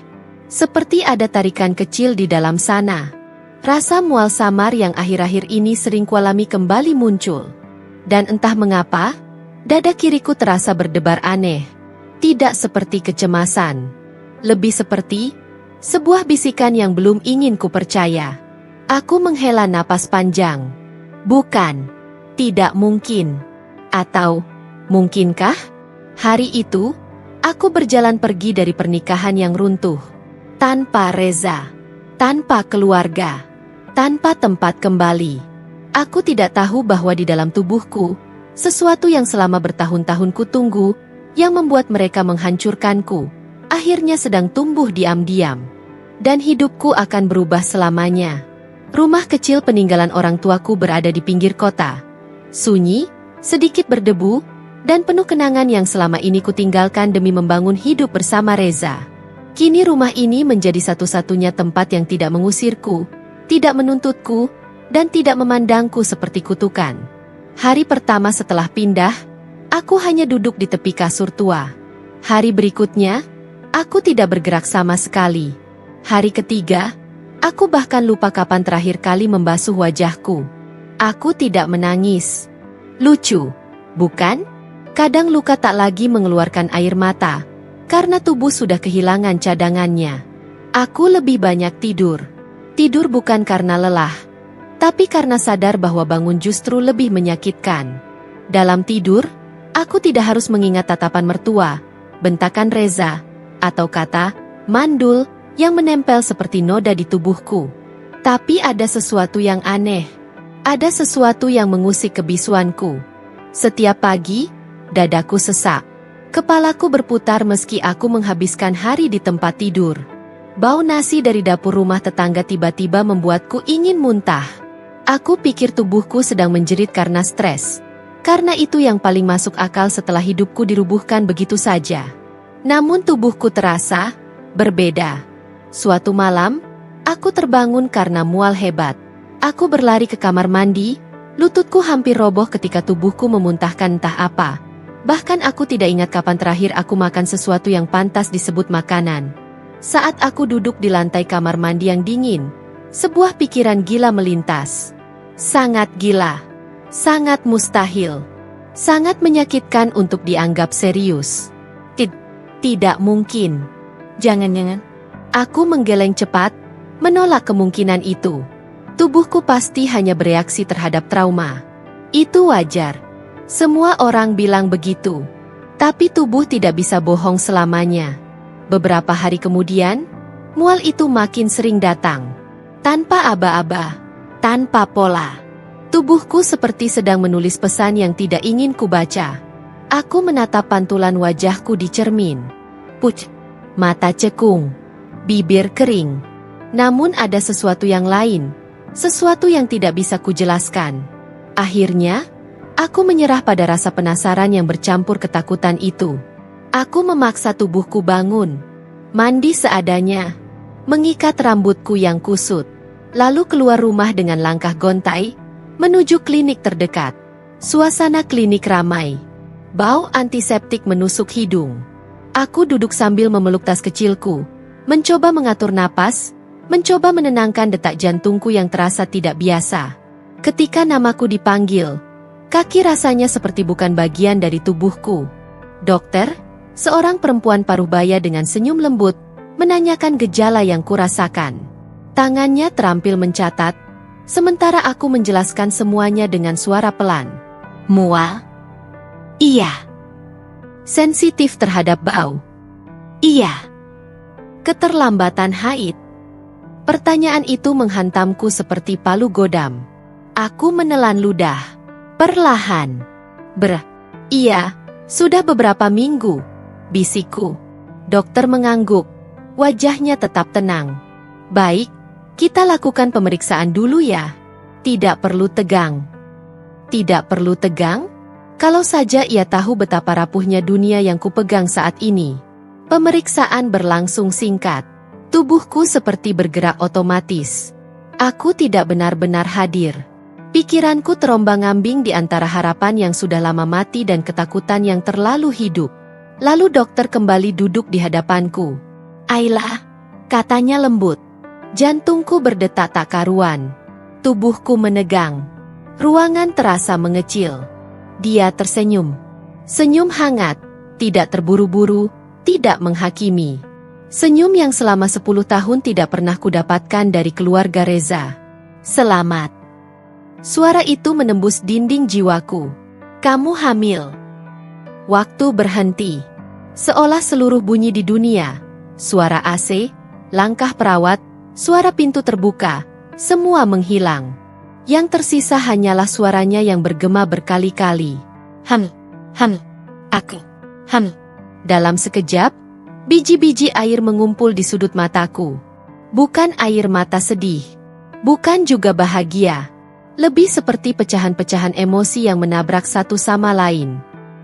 Seperti ada tarikan kecil di dalam sana. Rasa mual samar yang akhir-akhir ini sering kualami kembali muncul. Dan entah mengapa, dada kiriku terasa berdebar aneh. Tidak seperti kecemasan. Lebih seperti sebuah bisikan yang belum ingin kupercaya. Aku menghela napas panjang. Bukan. Tidak mungkin. Atau, mungkinkah? Hari itu, aku berjalan pergi dari pernikahan yang runtuh. Tanpa Reza. Tanpa keluarga. Tanpa tempat kembali. Aku tidak tahu bahwa di dalam tubuhku, sesuatu yang selama bertahun-tahun kutunggu, yang membuat mereka menghancurkanku, akhirnya sedang tumbuh diam-diam. Dan hidupku akan berubah selamanya. Rumah kecil peninggalan orang tuaku berada di pinggir kota. Sunyi, sedikit berdebu, dan penuh kenangan yang selama ini kutinggalkan demi membangun hidup bersama Reza. Kini rumah ini menjadi satu-satunya tempat yang tidak mengusirku, tidak menuntutku, dan tidak memandangku seperti kutukan. Hari pertama setelah pindah, aku hanya duduk di tepi kasur tua. Hari berikutnya, aku tidak bergerak sama sekali. Hari ketiga, aku bahkan lupa kapan terakhir kali membasuh wajahku. Aku tidak menangis. Lucu, bukan? Kadang luka tak lagi mengeluarkan air mata, karena tubuh sudah kehilangan cadangannya. Aku lebih banyak tidur. Tidur bukan karena lelah, tapi karena sadar bahwa bangun justru lebih menyakitkan. Dalam tidur, aku tidak harus mengingat tatapan mertua, bentakan Reza, atau kata mandul yang menempel seperti noda di tubuhku. Tapi ada sesuatu yang aneh. Ada sesuatu yang mengusik kebisuanku. Setiap pagi, dadaku sesak. Kepalaku berputar meski aku menghabiskan hari di tempat tidur. Bau nasi dari dapur rumah tetangga tiba-tiba membuatku ingin muntah. Aku pikir tubuhku sedang menjerit karena stres. Karena itu yang paling masuk akal setelah hidupku dirubuhkan begitu saja. Namun tubuhku terasa berbeda. Suatu malam, aku terbangun karena mual hebat. Aku berlari ke kamar mandi, lututku hampir roboh ketika tubuhku memuntahkan entah apa. Bahkan aku tidak ingat kapan terakhir aku makan sesuatu yang pantas disebut makanan. Saat aku duduk di lantai kamar mandi yang dingin, sebuah pikiran gila melintas. Sangat gila. Sangat mustahil. Sangat menyakitkan untuk dianggap serius. Tidak mungkin. Jangan-jangan. Aku menggeleng cepat, menolak kemungkinan itu. Tubuhku pasti hanya bereaksi terhadap trauma. Itu wajar. Semua orang bilang begitu. Tapi tubuh tidak bisa bohong selamanya. Beberapa hari kemudian, mual itu makin sering datang. Tanpa aba-aba. Tanpa pola. Tubuhku seperti sedang menulis pesan yang tidak ingin kubaca. Aku menatap pantulan wajahku di cermin. Puc, mata cekung, bibir kering. Namun ada sesuatu yang lain, sesuatu yang tidak bisa kujelaskan. Akhirnya, aku menyerah pada rasa penasaran yang bercampur ketakutan itu. Aku memaksa tubuhku bangun, mandi seadanya, mengikat rambutku yang kusut, lalu keluar rumah dengan langkah gontai, menuju klinik terdekat. Suasana klinik ramai. Bau antiseptik menusuk hidung. Aku duduk sambil memeluk tas kecilku, mencoba mengatur napas, mencoba menenangkan detak jantungku yang terasa tidak biasa. Ketika namaku dipanggil, kaki rasanya seperti bukan bagian dari tubuhku. Dokter, seorang perempuan paruh-baya dengan senyum lembut, menanyakan gejala yang kurasakan. Tangannya terampil mencatat, sementara aku menjelaskan semuanya dengan suara pelan. Mual? Iya. Sensitif terhadap bau? Iya. Keterlambatan haid? Pertanyaan itu menghantamku seperti palu godam. Aku menelan ludah. Perlahan. Iya, sudah beberapa minggu, bisikku. Dokter mengangguk. Wajahnya tetap tenang. Baik, kita lakukan pemeriksaan dulu ya. Tidak perlu tegang. Tidak perlu tegang? Kalau saja ia tahu betapa rapuhnya dunia yang kupegang saat ini. Pemeriksaan berlangsung singkat. Tubuhku seperti bergerak otomatis. Aku tidak benar-benar hadir. Pikiranku terombang-ambing di antara harapan yang sudah lama mati dan ketakutan yang terlalu hidup. Lalu dokter kembali duduk di hadapanku. Ayla, katanya lembut. Jantungku berdetak tak karuan. Tubuhku menegang. Ruangan terasa mengecil. Dia tersenyum. Senyum hangat, tidak terburu-buru, tidak menghakimi. Senyum yang selama 10 tahun tidak pernah kudapatkan dari keluarga Reza. Selamat. Suara itu menembus dinding jiwaku. Kamu hamil. Waktu berhenti. Seolah seluruh bunyi di dunia, suara AC, langkah perawat, suara pintu terbuka, semua menghilang. Yang tersisa hanyalah suaranya yang bergema berkali-kali. Aku. Dalam sekejap, biji-biji air mengumpul di sudut mataku. Bukan air mata sedih. Bukan juga bahagia. Lebih seperti pecahan-pecahan emosi yang menabrak satu sama lain.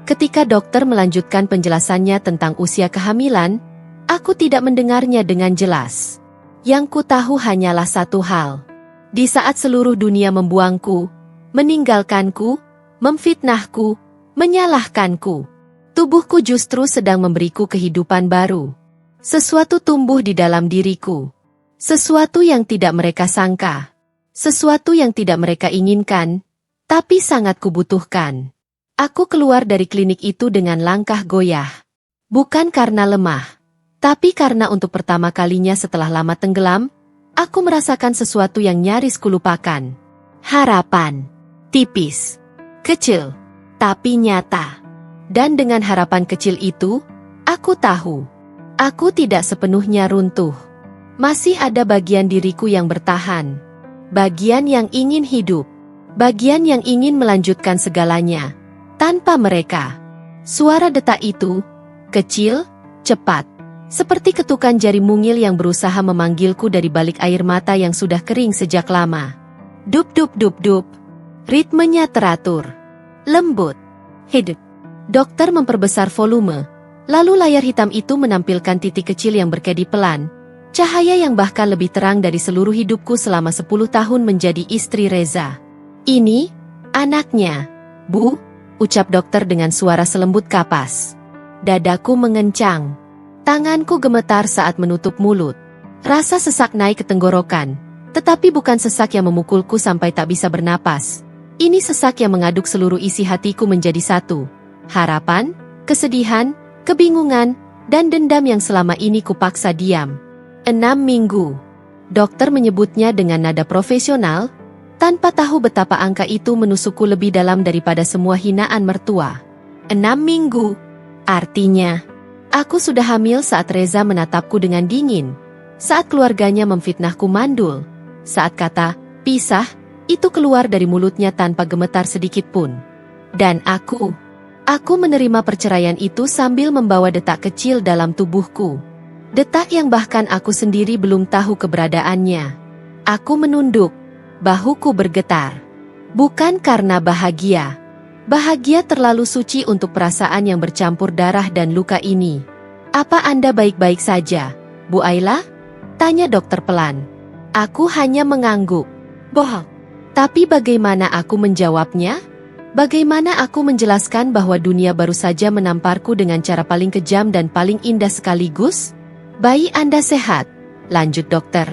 Ketika dokter melanjutkan penjelasannya tentang usia kehamilan, aku tidak mendengarnya dengan jelas. Yang ku tahu hanyalah satu hal. Di saat seluruh dunia membuangku, meninggalkanku, memfitnahku, menyalahkanku, tubuhku justru sedang memberiku kehidupan baru. Sesuatu tumbuh di dalam diriku. Sesuatu yang tidak mereka sangka. Sesuatu yang tidak mereka inginkan, tapi sangat kubutuhkan. Aku keluar dari klinik itu dengan langkah goyah. Bukan karena lemah, tapi karena untuk pertama kalinya setelah lama tenggelam, aku merasakan sesuatu yang nyaris kulupakan. Harapan. Tipis. Kecil. Tapi nyata. Dan dengan harapan kecil itu, aku tahu. Aku tidak sepenuhnya runtuh. Masih ada bagian diriku yang bertahan. Bagian yang ingin hidup. Bagian yang ingin melanjutkan segalanya. Tanpa mereka. Suara detak itu, kecil, cepat. Seperti ketukan jari mungil yang berusaha memanggilku dari balik air mata yang sudah kering sejak lama. Dup-dup-dup-dup. Ritmenya teratur. Lembut. Hidup. Dokter memperbesar volume. Lalu layar hitam itu menampilkan titik kecil yang berkedip pelan. Cahaya yang bahkan lebih terang dari seluruh hidupku selama 10 tahun menjadi istri Reza. Ini, anaknya. Bu, ucap dokter dengan suara selembut kapas. Dadaku mengencang. Tanganku gemetar saat menutup mulut. Rasa sesak naik ke tenggorokan. Tetapi bukan sesak yang memukulku sampai tak bisa bernapas. Ini sesak yang mengaduk seluruh isi hatiku menjadi satu. Harapan, kesedihan, kebingungan, dan dendam yang selama ini kupaksa diam. 6 minggu. Dokter menyebutnya dengan nada profesional, tanpa tahu betapa angka itu menusukku lebih dalam daripada semua hinaan mertua. 6 minggu. Artinya, aku sudah hamil saat Reza menatapku dengan dingin, saat keluarganya memfitnahku mandul, saat kata, pisah, itu keluar dari mulutnya tanpa gemetar sedikit pun. Dan Aku menerima perceraian itu sambil membawa detak kecil dalam tubuhku. Detak yang bahkan aku sendiri belum tahu keberadaannya. Aku menunduk, bahuku bergetar. Bukan karena bahagia. Bahagia terlalu suci untuk perasaan yang bercampur darah dan luka ini. Apa Anda baik-baik saja, Bu Ayla? Tanya dokter pelan. Aku hanya mengangguk. Bohong. Tapi bagaimana aku menjawabnya? Bagaimana aku menjelaskan bahwa dunia baru saja menamparku dengan cara paling kejam dan paling indah sekaligus? Bayi Anda sehat, lanjut dokter.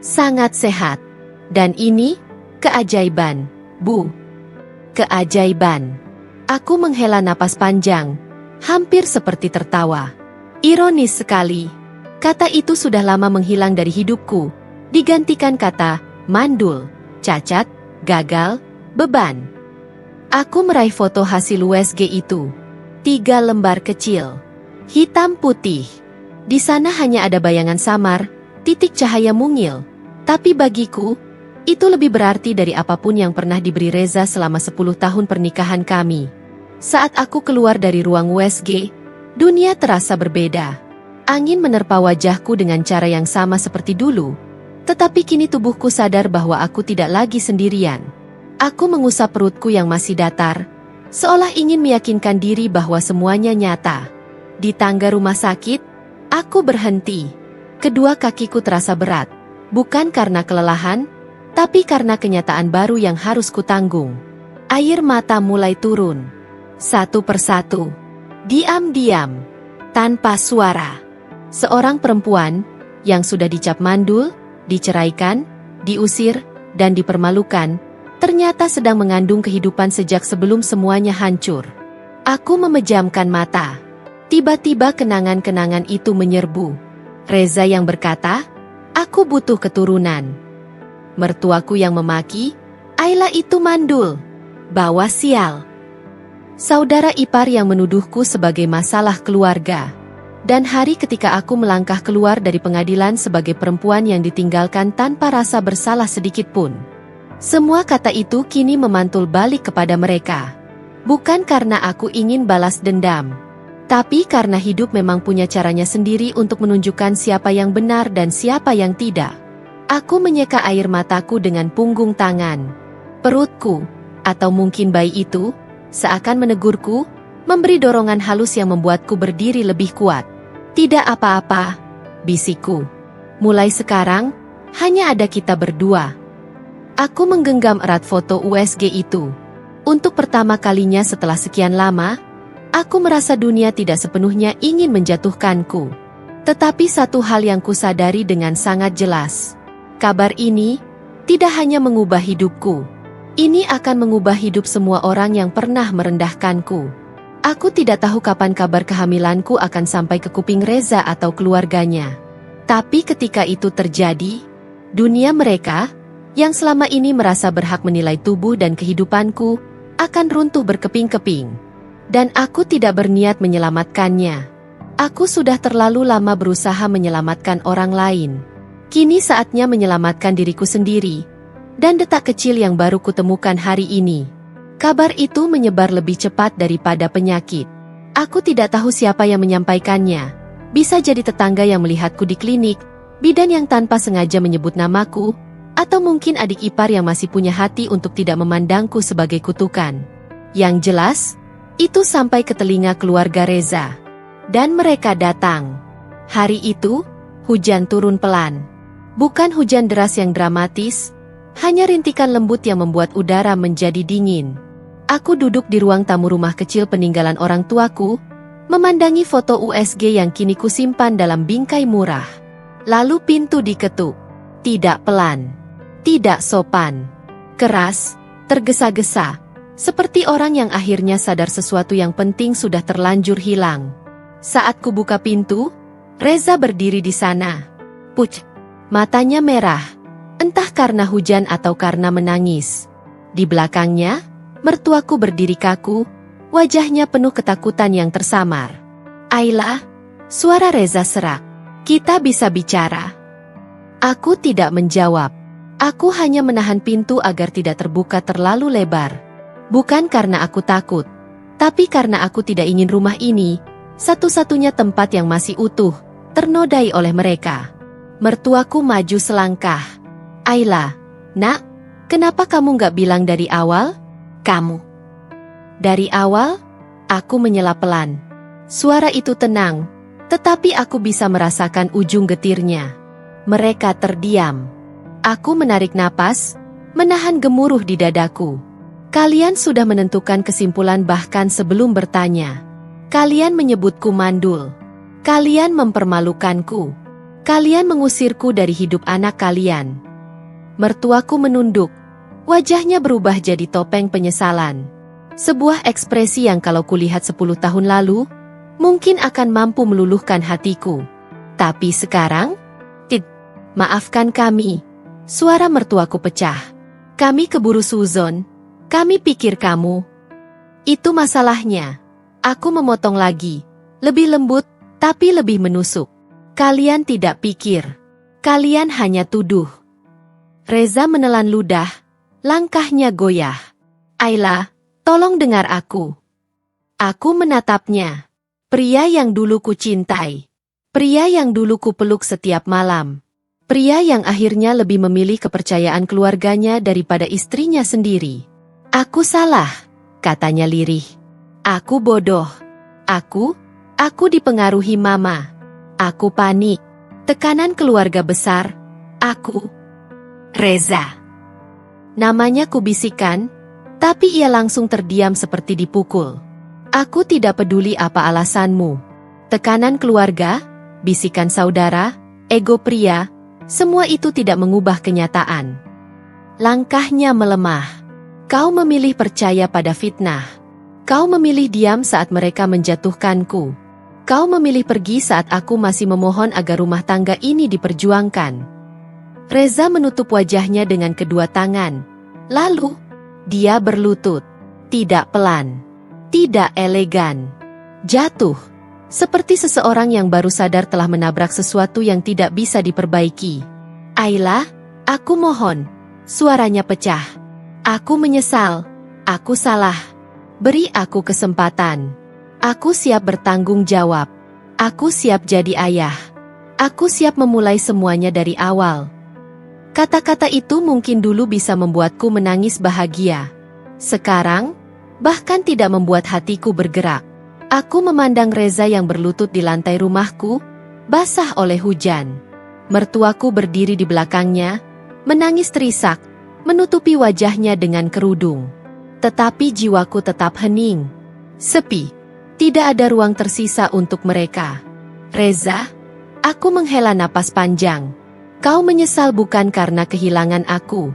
Sangat sehat. Dan ini, keajaiban, Bu. Keajaiban. Aku menghela napas panjang, hampir seperti tertawa. Ironis sekali. Kata itu sudah lama menghilang dari hidupku, digantikan kata, mandul, cacat, gagal, beban. Aku meraih foto hasil USG itu. 3 lembar kecil. Hitam putih. Di sana hanya ada bayangan samar, titik cahaya mungil. Tapi bagiku, itu lebih berarti dari apapun yang pernah diberi Reza selama 10 tahun pernikahan kami. Saat aku keluar dari ruang USG, dunia terasa berbeda. Angin menerpa wajahku dengan cara yang sama seperti dulu. Tetapi kini tubuhku sadar bahwa aku tidak lagi sendirian. Aku mengusap perutku yang masih datar, seolah ingin meyakinkan diri bahwa semuanya nyata. Di tangga rumah sakit, aku berhenti. Kedua kakiku terasa berat, bukan karena kelelahan, tapi karena kenyataan baru yang harus kutanggung. Air mata mulai turun. Satu persatu. Diam-diam. Tanpa suara. Seorang perempuan, yang sudah dicap mandul, diceraikan, diusir, dan dipermalukan, ternyata sedang mengandung kehidupan sejak sebelum semuanya hancur. Aku memejamkan mata. Tiba-tiba kenangan-kenangan itu menyerbu. Reza yang berkata, aku butuh keturunan. Mertuaku yang memaki, Ayla itu mandul. Bawa sial. Saudara ipar yang menuduhku sebagai masalah keluarga. Dan hari ketika aku melangkah keluar dari pengadilan sebagai perempuan yang ditinggalkan tanpa rasa bersalah sedikit pun. Semua kata itu kini memantul balik kepada mereka. Bukan karena aku ingin balas dendam. Tapi karena hidup memang punya caranya sendiri untuk menunjukkan siapa yang benar dan siapa yang tidak. Aku menyeka air mataku dengan punggung tangan. Perutku, atau mungkin bayi itu, seakan menegurku, memberi dorongan halus yang membuatku berdiri lebih kuat. Tidak apa-apa, bisikku. Mulai sekarang, hanya ada kita berdua. Aku menggenggam erat foto USG itu. Untuk pertama kalinya setelah sekian lama, aku merasa dunia tidak sepenuhnya ingin menjatuhkanku. Tetapi satu hal yang kusadari dengan sangat jelas. Kabar ini tidak hanya mengubah hidupku. Ini akan mengubah hidup semua orang yang pernah merendahkanku. Aku tidak tahu kapan kabar kehamilanku akan sampai ke kuping Reza atau keluarganya. Tapi ketika itu terjadi, dunia mereka yang selama ini merasa berhak menilai tubuh dan kehidupanku akan runtuh berkeping-keping. Dan aku tidak berniat menyelamatkannya. Aku sudah terlalu lama berusaha menyelamatkan orang lain. Kini saatnya menyelamatkan diriku sendiri. Dan detak kecil yang baru kutemukan hari ini. Kabar itu menyebar lebih cepat daripada penyakit. Aku tidak tahu siapa yang menyampaikannya. Bisa jadi tetangga yang melihatku di klinik, bidan yang tanpa sengaja menyebut namaku, atau mungkin adik ipar yang masih punya hati untuk tidak memandangku sebagai kutukan. Yang jelas, itu sampai ke telinga keluarga Reza. Dan mereka datang. Hari itu, hujan turun pelan. Bukan hujan deras yang dramatis, hanya rintikan lembut yang membuat udara menjadi dingin. Aku duduk di ruang tamu rumah kecil peninggalan orang tuaku, memandangi foto USG yang kini kusimpan dalam bingkai murah. Lalu pintu diketuk. Tidak pelan. Tidak sopan, keras, tergesa-gesa, seperti orang yang akhirnya sadar sesuatu yang penting sudah terlanjur hilang. Saat kubuka pintu, Reza berdiri di sana. Puc, matanya merah, entah karena hujan atau karena menangis. Di belakangnya, mertuaku berdiri kaku, wajahnya penuh ketakutan yang tersamar. Ayla, suara Reza serak. Kita bisa bicara. Aku tidak menjawab. Aku hanya menahan pintu agar tidak terbuka terlalu lebar. Bukan karena aku takut, tapi karena aku tidak ingin rumah ini, satu-satunya tempat yang masih utuh, ternodai oleh mereka. Mertuaku maju selangkah. Ayla, nak, kenapa kamu gak bilang dari awal? Kamu. Dari awal, aku menyela pelan. Suara itu tenang, tetapi aku bisa merasakan ujung getirnya. Mereka terdiam. Aku menarik napas, menahan gemuruh di dadaku. Kalian sudah menentukan kesimpulan bahkan sebelum bertanya. Kalian menyebutku mandul. Kalian mempermalukanku. Kalian mengusirku dari hidup anak kalian. Mertuaku menunduk. Wajahnya berubah jadi topeng penyesalan. Sebuah ekspresi yang kalau kulihat 10 tahun lalu, mungkin akan mampu meluluhkan hatiku. Tapi sekarang, maafkan kami. Suara mertuaku pecah. Kami keburu suzon. Kami pikir kamu. Itu masalahnya. Aku memotong lagi. Lebih lembut, tapi lebih menusuk. Kalian tidak pikir. Kalian hanya tuduh. Reza menelan ludah. Langkahnya goyah. Ayla, tolong dengar aku. Aku menatapnya. Pria yang dulu ku cintai. Pria yang dulu ku peluk setiap malam. Pria yang akhirnya lebih memilih kepercayaan keluarganya daripada istrinya sendiri. Aku salah, katanya lirih. Aku bodoh. Aku dipengaruhi mama. Aku panik. Tekanan keluarga besar. Aku. Reza. Namanya kubisikkan, tapi ia langsung terdiam seperti dipukul. Aku tidak peduli apa alasanmu. Tekanan keluarga, bisikan saudara, ego pria, semua itu tidak mengubah kenyataan. Langkahnya melemah. Kau memilih percaya pada fitnah. Kau memilih diam saat mereka menjatuhkanku. Kau memilih pergi saat aku masih memohon agar rumah tangga ini diperjuangkan. Reza menutup wajahnya dengan kedua tangan. Lalu, dia berlutut. Tidak pelan. Tidak elegan. Jatuh. Seperti seseorang yang baru sadar telah menabrak sesuatu yang tidak bisa diperbaiki. Ayla, aku mohon. Suaranya pecah. Aku menyesal. Aku salah. Beri aku kesempatan. Aku siap bertanggung jawab. Aku siap jadi ayah. Aku siap memulai semuanya dari awal. Kata-kata itu mungkin dulu bisa membuatku menangis bahagia. Sekarang, bahkan tidak membuat hatiku bergerak. Aku memandang Reza yang berlutut di lantai rumahku, basah oleh hujan. Mertuaku berdiri di belakangnya, menangis terisak. menutupi wajahnya dengan kerudung. Tetapi jiwaku tetap hening. Sepi. Tidak ada ruang tersisa untuk mereka. Reza, aku menghela napas panjang. Kau menyesal bukan karena kehilangan aku.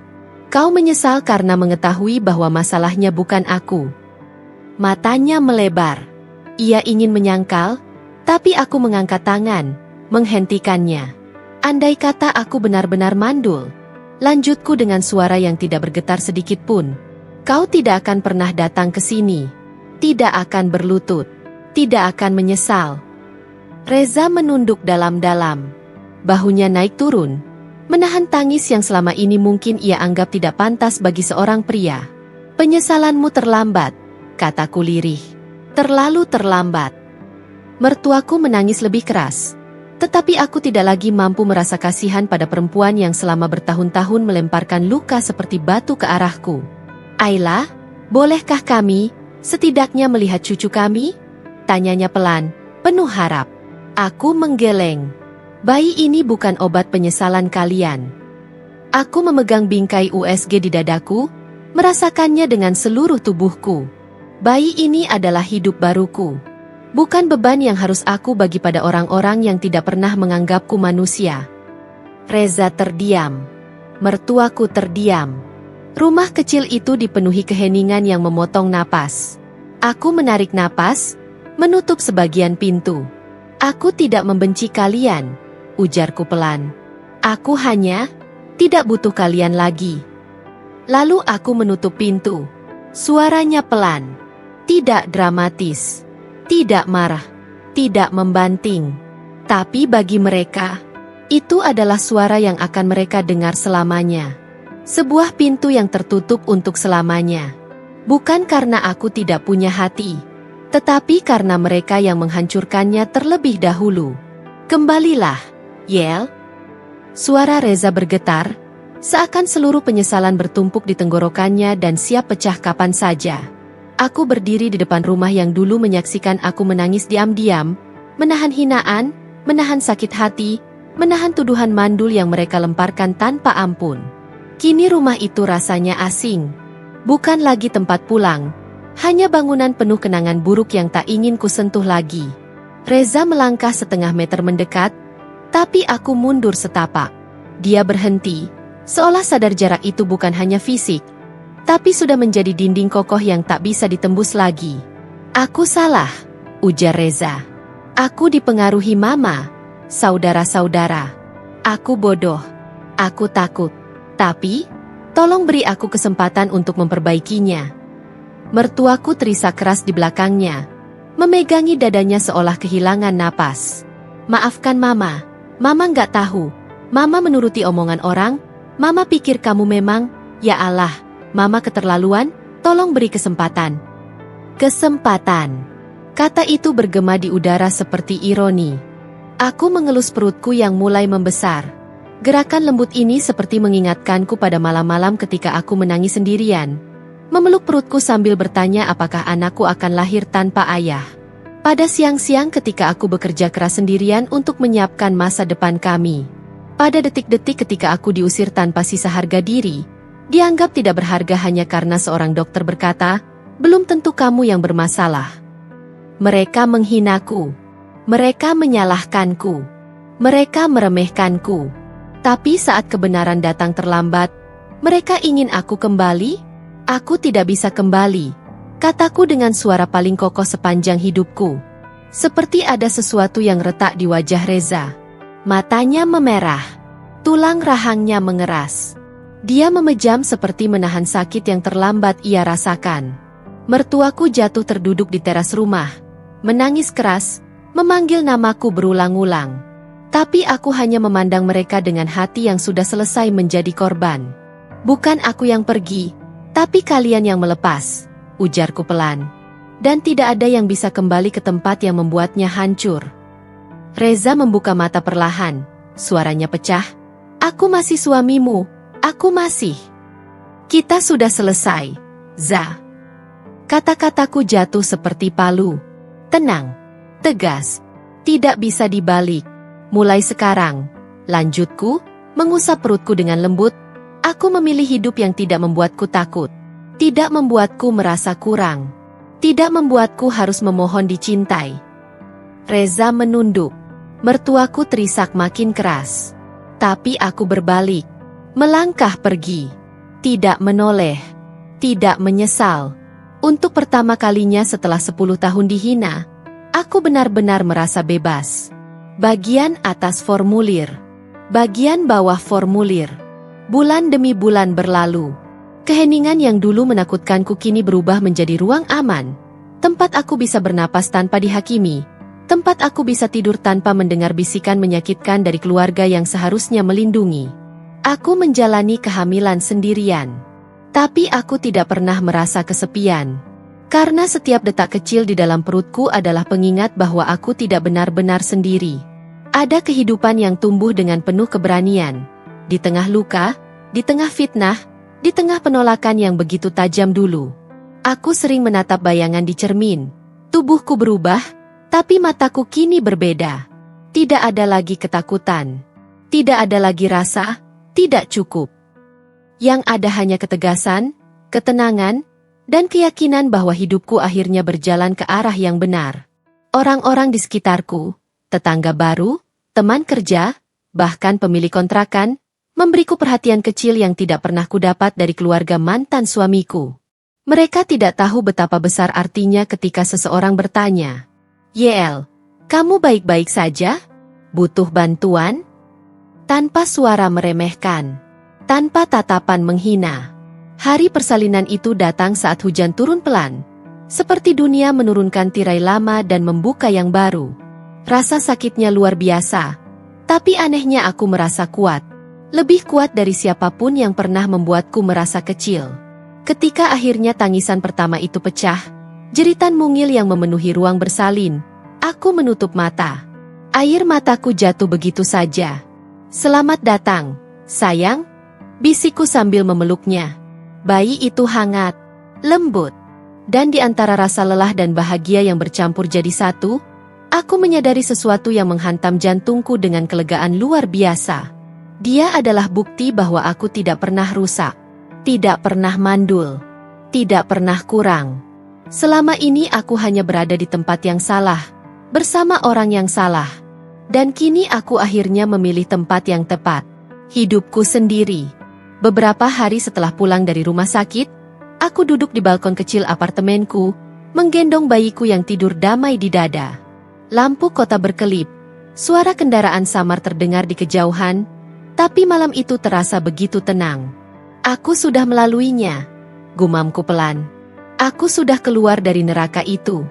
Kau menyesal karena mengetahui bahwa masalahnya bukan aku. Matanya melebar. Ia ingin menyangkal, tapi aku mengangkat tangan, menghentikannya. Andai kata aku benar-benar mandul, lanjutku dengan suara yang tidak bergetar sedikit pun. Kau tidak akan pernah datang ke sini. Tidak akan berlutut. Tidak akan menyesal. Reza menunduk dalam-dalam. Bahunya naik turun, menahan tangis yang selama ini mungkin ia anggap tidak pantas bagi seorang pria. Penyesalanmu terlambat, kataku lirih. Terlalu terlambat. Mertuaku menangis lebih keras. Tetapi aku tidak lagi mampu merasa kasihan pada perempuan yang selama bertahun-tahun melemparkan luka seperti batu ke arahku. Ayla, bolehkah kami, setidaknya melihat cucu kami? Tanyanya pelan, penuh harap. Aku menggeleng. Bayi ini bukan obat penyesalan kalian. Aku memegang bingkai USG di dadaku, merasakannya dengan seluruh tubuhku. Bayi ini adalah hidup baruku. Bukan beban yang harus aku bagi pada orang-orang yang tidak pernah menganggapku manusia. Reza terdiam. Mertuaku terdiam. Rumah kecil itu dipenuhi keheningan yang memotong napas. Aku menarik napas, menutup sebagian pintu. Aku tidak membenci kalian, ujarku pelan. Aku hanya tidak butuh kalian lagi. Lalu aku menutup pintu. Suaranya pelan, tidak dramatis, tidak marah, tidak membanting. Tapi bagi mereka, itu adalah suara yang akan mereka dengar selamanya. Sebuah pintu yang tertutup untuk selamanya. Bukan karena aku tidak punya hati, tetapi karena mereka yang menghancurkannya terlebih dahulu. Kembalilah, Yel. Suara Reza bergetar, seakan seluruh penyesalan bertumpuk di tenggorokannya dan siap pecah kapan saja. Aku berdiri di depan rumah yang dulu menyaksikan aku menangis diam-diam, menahan hinaan, menahan sakit hati, menahan tuduhan mandul yang mereka lemparkan tanpa ampun. Kini rumah itu rasanya asing. Bukan lagi tempat pulang. Hanya bangunan penuh kenangan buruk yang tak ingin kusentuh lagi. Reza melangkah setengah meter mendekat, tapi aku mundur setapak. Dia berhenti, seolah sadar jarak itu bukan hanya fisik, tapi sudah menjadi dinding kokoh yang tak bisa ditembus lagi. Aku salah, ujar Reza. Aku dipengaruhi mama, saudara-saudara. Aku bodoh. Aku takut. Tapi, tolong beri aku kesempatan untuk memperbaikinya. Mertuaku terisak keras di belakangnya, memegangi dadanya seolah kehilangan napas. Maafkan mama, mama nggak tahu. Mama menuruti omongan orang, mama pikir kamu memang, ya Allah, mama keterlaluan, tolong beri kesempatan. Kesempatan. Kata itu bergema di udara seperti ironi. Aku mengelus perutku yang mulai membesar. Gerakan lembut ini seperti mengingatkanku pada malam-malam ketika aku menangis sendirian. Memeluk perutku sambil bertanya apakah anakku akan lahir tanpa ayah. Pada siang-siang ketika aku bekerja keras sendirian untuk menyiapkan masa depan kami. Pada detik-detik ketika aku diusir tanpa sisa harga diri, dianggap tidak berharga hanya karena seorang dokter berkata, belum tentu kamu yang bermasalah. Mereka menghinaku. Mereka menyalahkanku. Mereka meremehkanku. Tapi saat kebenaran datang terlambat, mereka ingin aku kembali? Aku tidak bisa kembali, kataku dengan suara paling kokoh sepanjang hidupku. Seperti ada sesuatu yang retak di wajah Reza. Matanya memerah, tulang rahangnya mengeras. Dia memejam seperti menahan sakit yang terlambat ia rasakan. Mertuaku jatuh terduduk di teras rumah, menangis keras, memanggil namaku berulang-ulang. Tapi aku hanya memandang mereka dengan hati yang sudah selesai menjadi korban. Bukan aku yang pergi, tapi kalian yang melepas, ujarku pelan. Dan tidak ada yang bisa kembali ke tempat yang membuatnya hancur. Reza membuka mata perlahan, suaranya pecah. Aku masih suamimu, aku masih. Kita sudah selesai, Za. Kata-kataku jatuh seperti palu. Tenang, tegas, tidak bisa dibalik. Mulai sekarang, lanjutku, mengusap perutku dengan lembut, Aku memilih hidup yang tidak membuatku takut, tidak membuatku merasa kurang, tidak membuatku harus memohon dicintai. Reza menunduk. Mertuaku terisak makin keras. Tapi aku berbalik, melangkah pergi. Tidak menoleh, tidak menyesal. Untuk pertama kalinya setelah 10 tahun dihina, aku benar-benar merasa bebas. Bagian atas formulir, bagian bawah formulir. Bulan demi bulan berlalu. Keheningan yang dulu menakutkanku kini berubah menjadi ruang aman. Tempat aku bisa bernapas tanpa dihakimi. Tempat aku bisa tidur tanpa mendengar bisikan menyakitkan dari keluarga yang seharusnya melindungi. Aku menjalani kehamilan sendirian. Tapi aku tidak pernah merasa kesepian. Karena setiap detak kecil di dalam perutku adalah pengingat bahwa aku tidak benar-benar sendiri. Ada kehidupan yang tumbuh dengan penuh keberanian. Di tengah luka, di tengah fitnah, di tengah penolakan yang begitu tajam dulu. Aku sering menatap bayangan di cermin. Tubuhku berubah, tapi mataku kini berbeda. Tidak ada lagi ketakutan. Tidak ada lagi rasa, tidak cukup. Yang ada hanya ketegasan, ketenangan, dan keyakinan bahwa hidupku akhirnya berjalan ke arah yang benar. Orang-orang di sekitarku, tetangga baru, teman kerja, bahkan pemilik kontrakan, memberiku perhatian kecil yang tidak pernah kudapat dari keluarga mantan suamiku. Mereka tidak tahu betapa besar artinya ketika seseorang bertanya, "YL, kamu baik-baik saja? Butuh bantuan?" Tanpa suara meremehkan, tanpa tatapan menghina. Hari persalinan itu datang saat hujan turun pelan. Seperti dunia menurunkan tirai lama dan membuka yang baru. Rasa sakitnya luar biasa. Tapi anehnya aku merasa kuat. Lebih kuat dari siapapun yang pernah membuatku merasa kecil. Ketika akhirnya tangisan pertama itu pecah, jeritan mungil yang memenuhi ruang bersalin, aku menutup mata. Air mataku jatuh begitu saja. "Selamat datang, sayang," bisikku sambil memeluknya. Bayi itu hangat, lembut, dan di antara rasa lelah dan bahagia yang bercampur jadi satu, aku menyadari sesuatu yang menghantam jantungku dengan kelegaan luar biasa. Dia adalah bukti bahwa aku tidak pernah rusak, tidak pernah mandul, tidak pernah kurang. Selama ini aku hanya berada di tempat yang salah, bersama orang yang salah. Dan kini aku akhirnya memilih tempat yang tepat. Hidupku sendiri. Beberapa hari setelah pulang dari rumah sakit, aku duduk di balkon kecil apartemenku, menggendong bayiku yang tidur damai di dada. Lampu kota berkelip, suara kendaraan samar terdengar di kejauhan, tapi malam itu terasa begitu tenang. Aku sudah melaluinya, gumamku pelan. Aku sudah keluar dari neraka itu.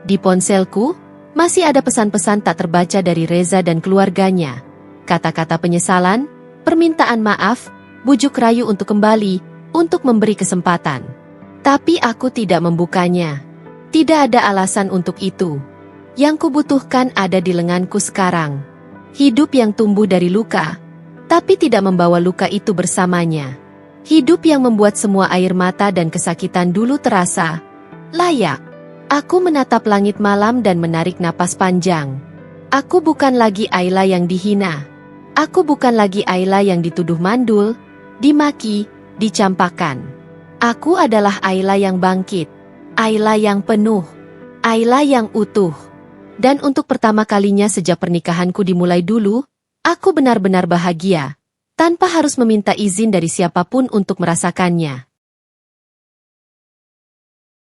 Di ponselku, masih ada pesan-pesan tak terbaca dari Reza dan keluarganya. Kata-kata penyesalan, permintaan maaf, bujuk rayu untuk kembali, untuk memberi kesempatan. Tapi aku tidak membukanya. Tidak ada alasan untuk itu. Yang kubutuhkan ada di lenganku sekarang. Hidup yang tumbuh dari luka, tapi tidak membawa luka itu bersamanya. Hidup yang membuat semua air mata dan kesakitan dulu terasa layak. Aku menatap langit malam dan menarik napas panjang. Aku bukan lagi Ayla yang dihina. Aku bukan lagi Ayla yang dituduh mandul, dimaki, dicampakkan. Aku adalah Ayla yang bangkit. Ayla yang penuh. Ayla yang utuh. Dan untuk pertama kalinya sejak pernikahanku dimulai dulu, aku benar-benar bahagia, tanpa harus meminta izin dari siapapun untuk merasakannya.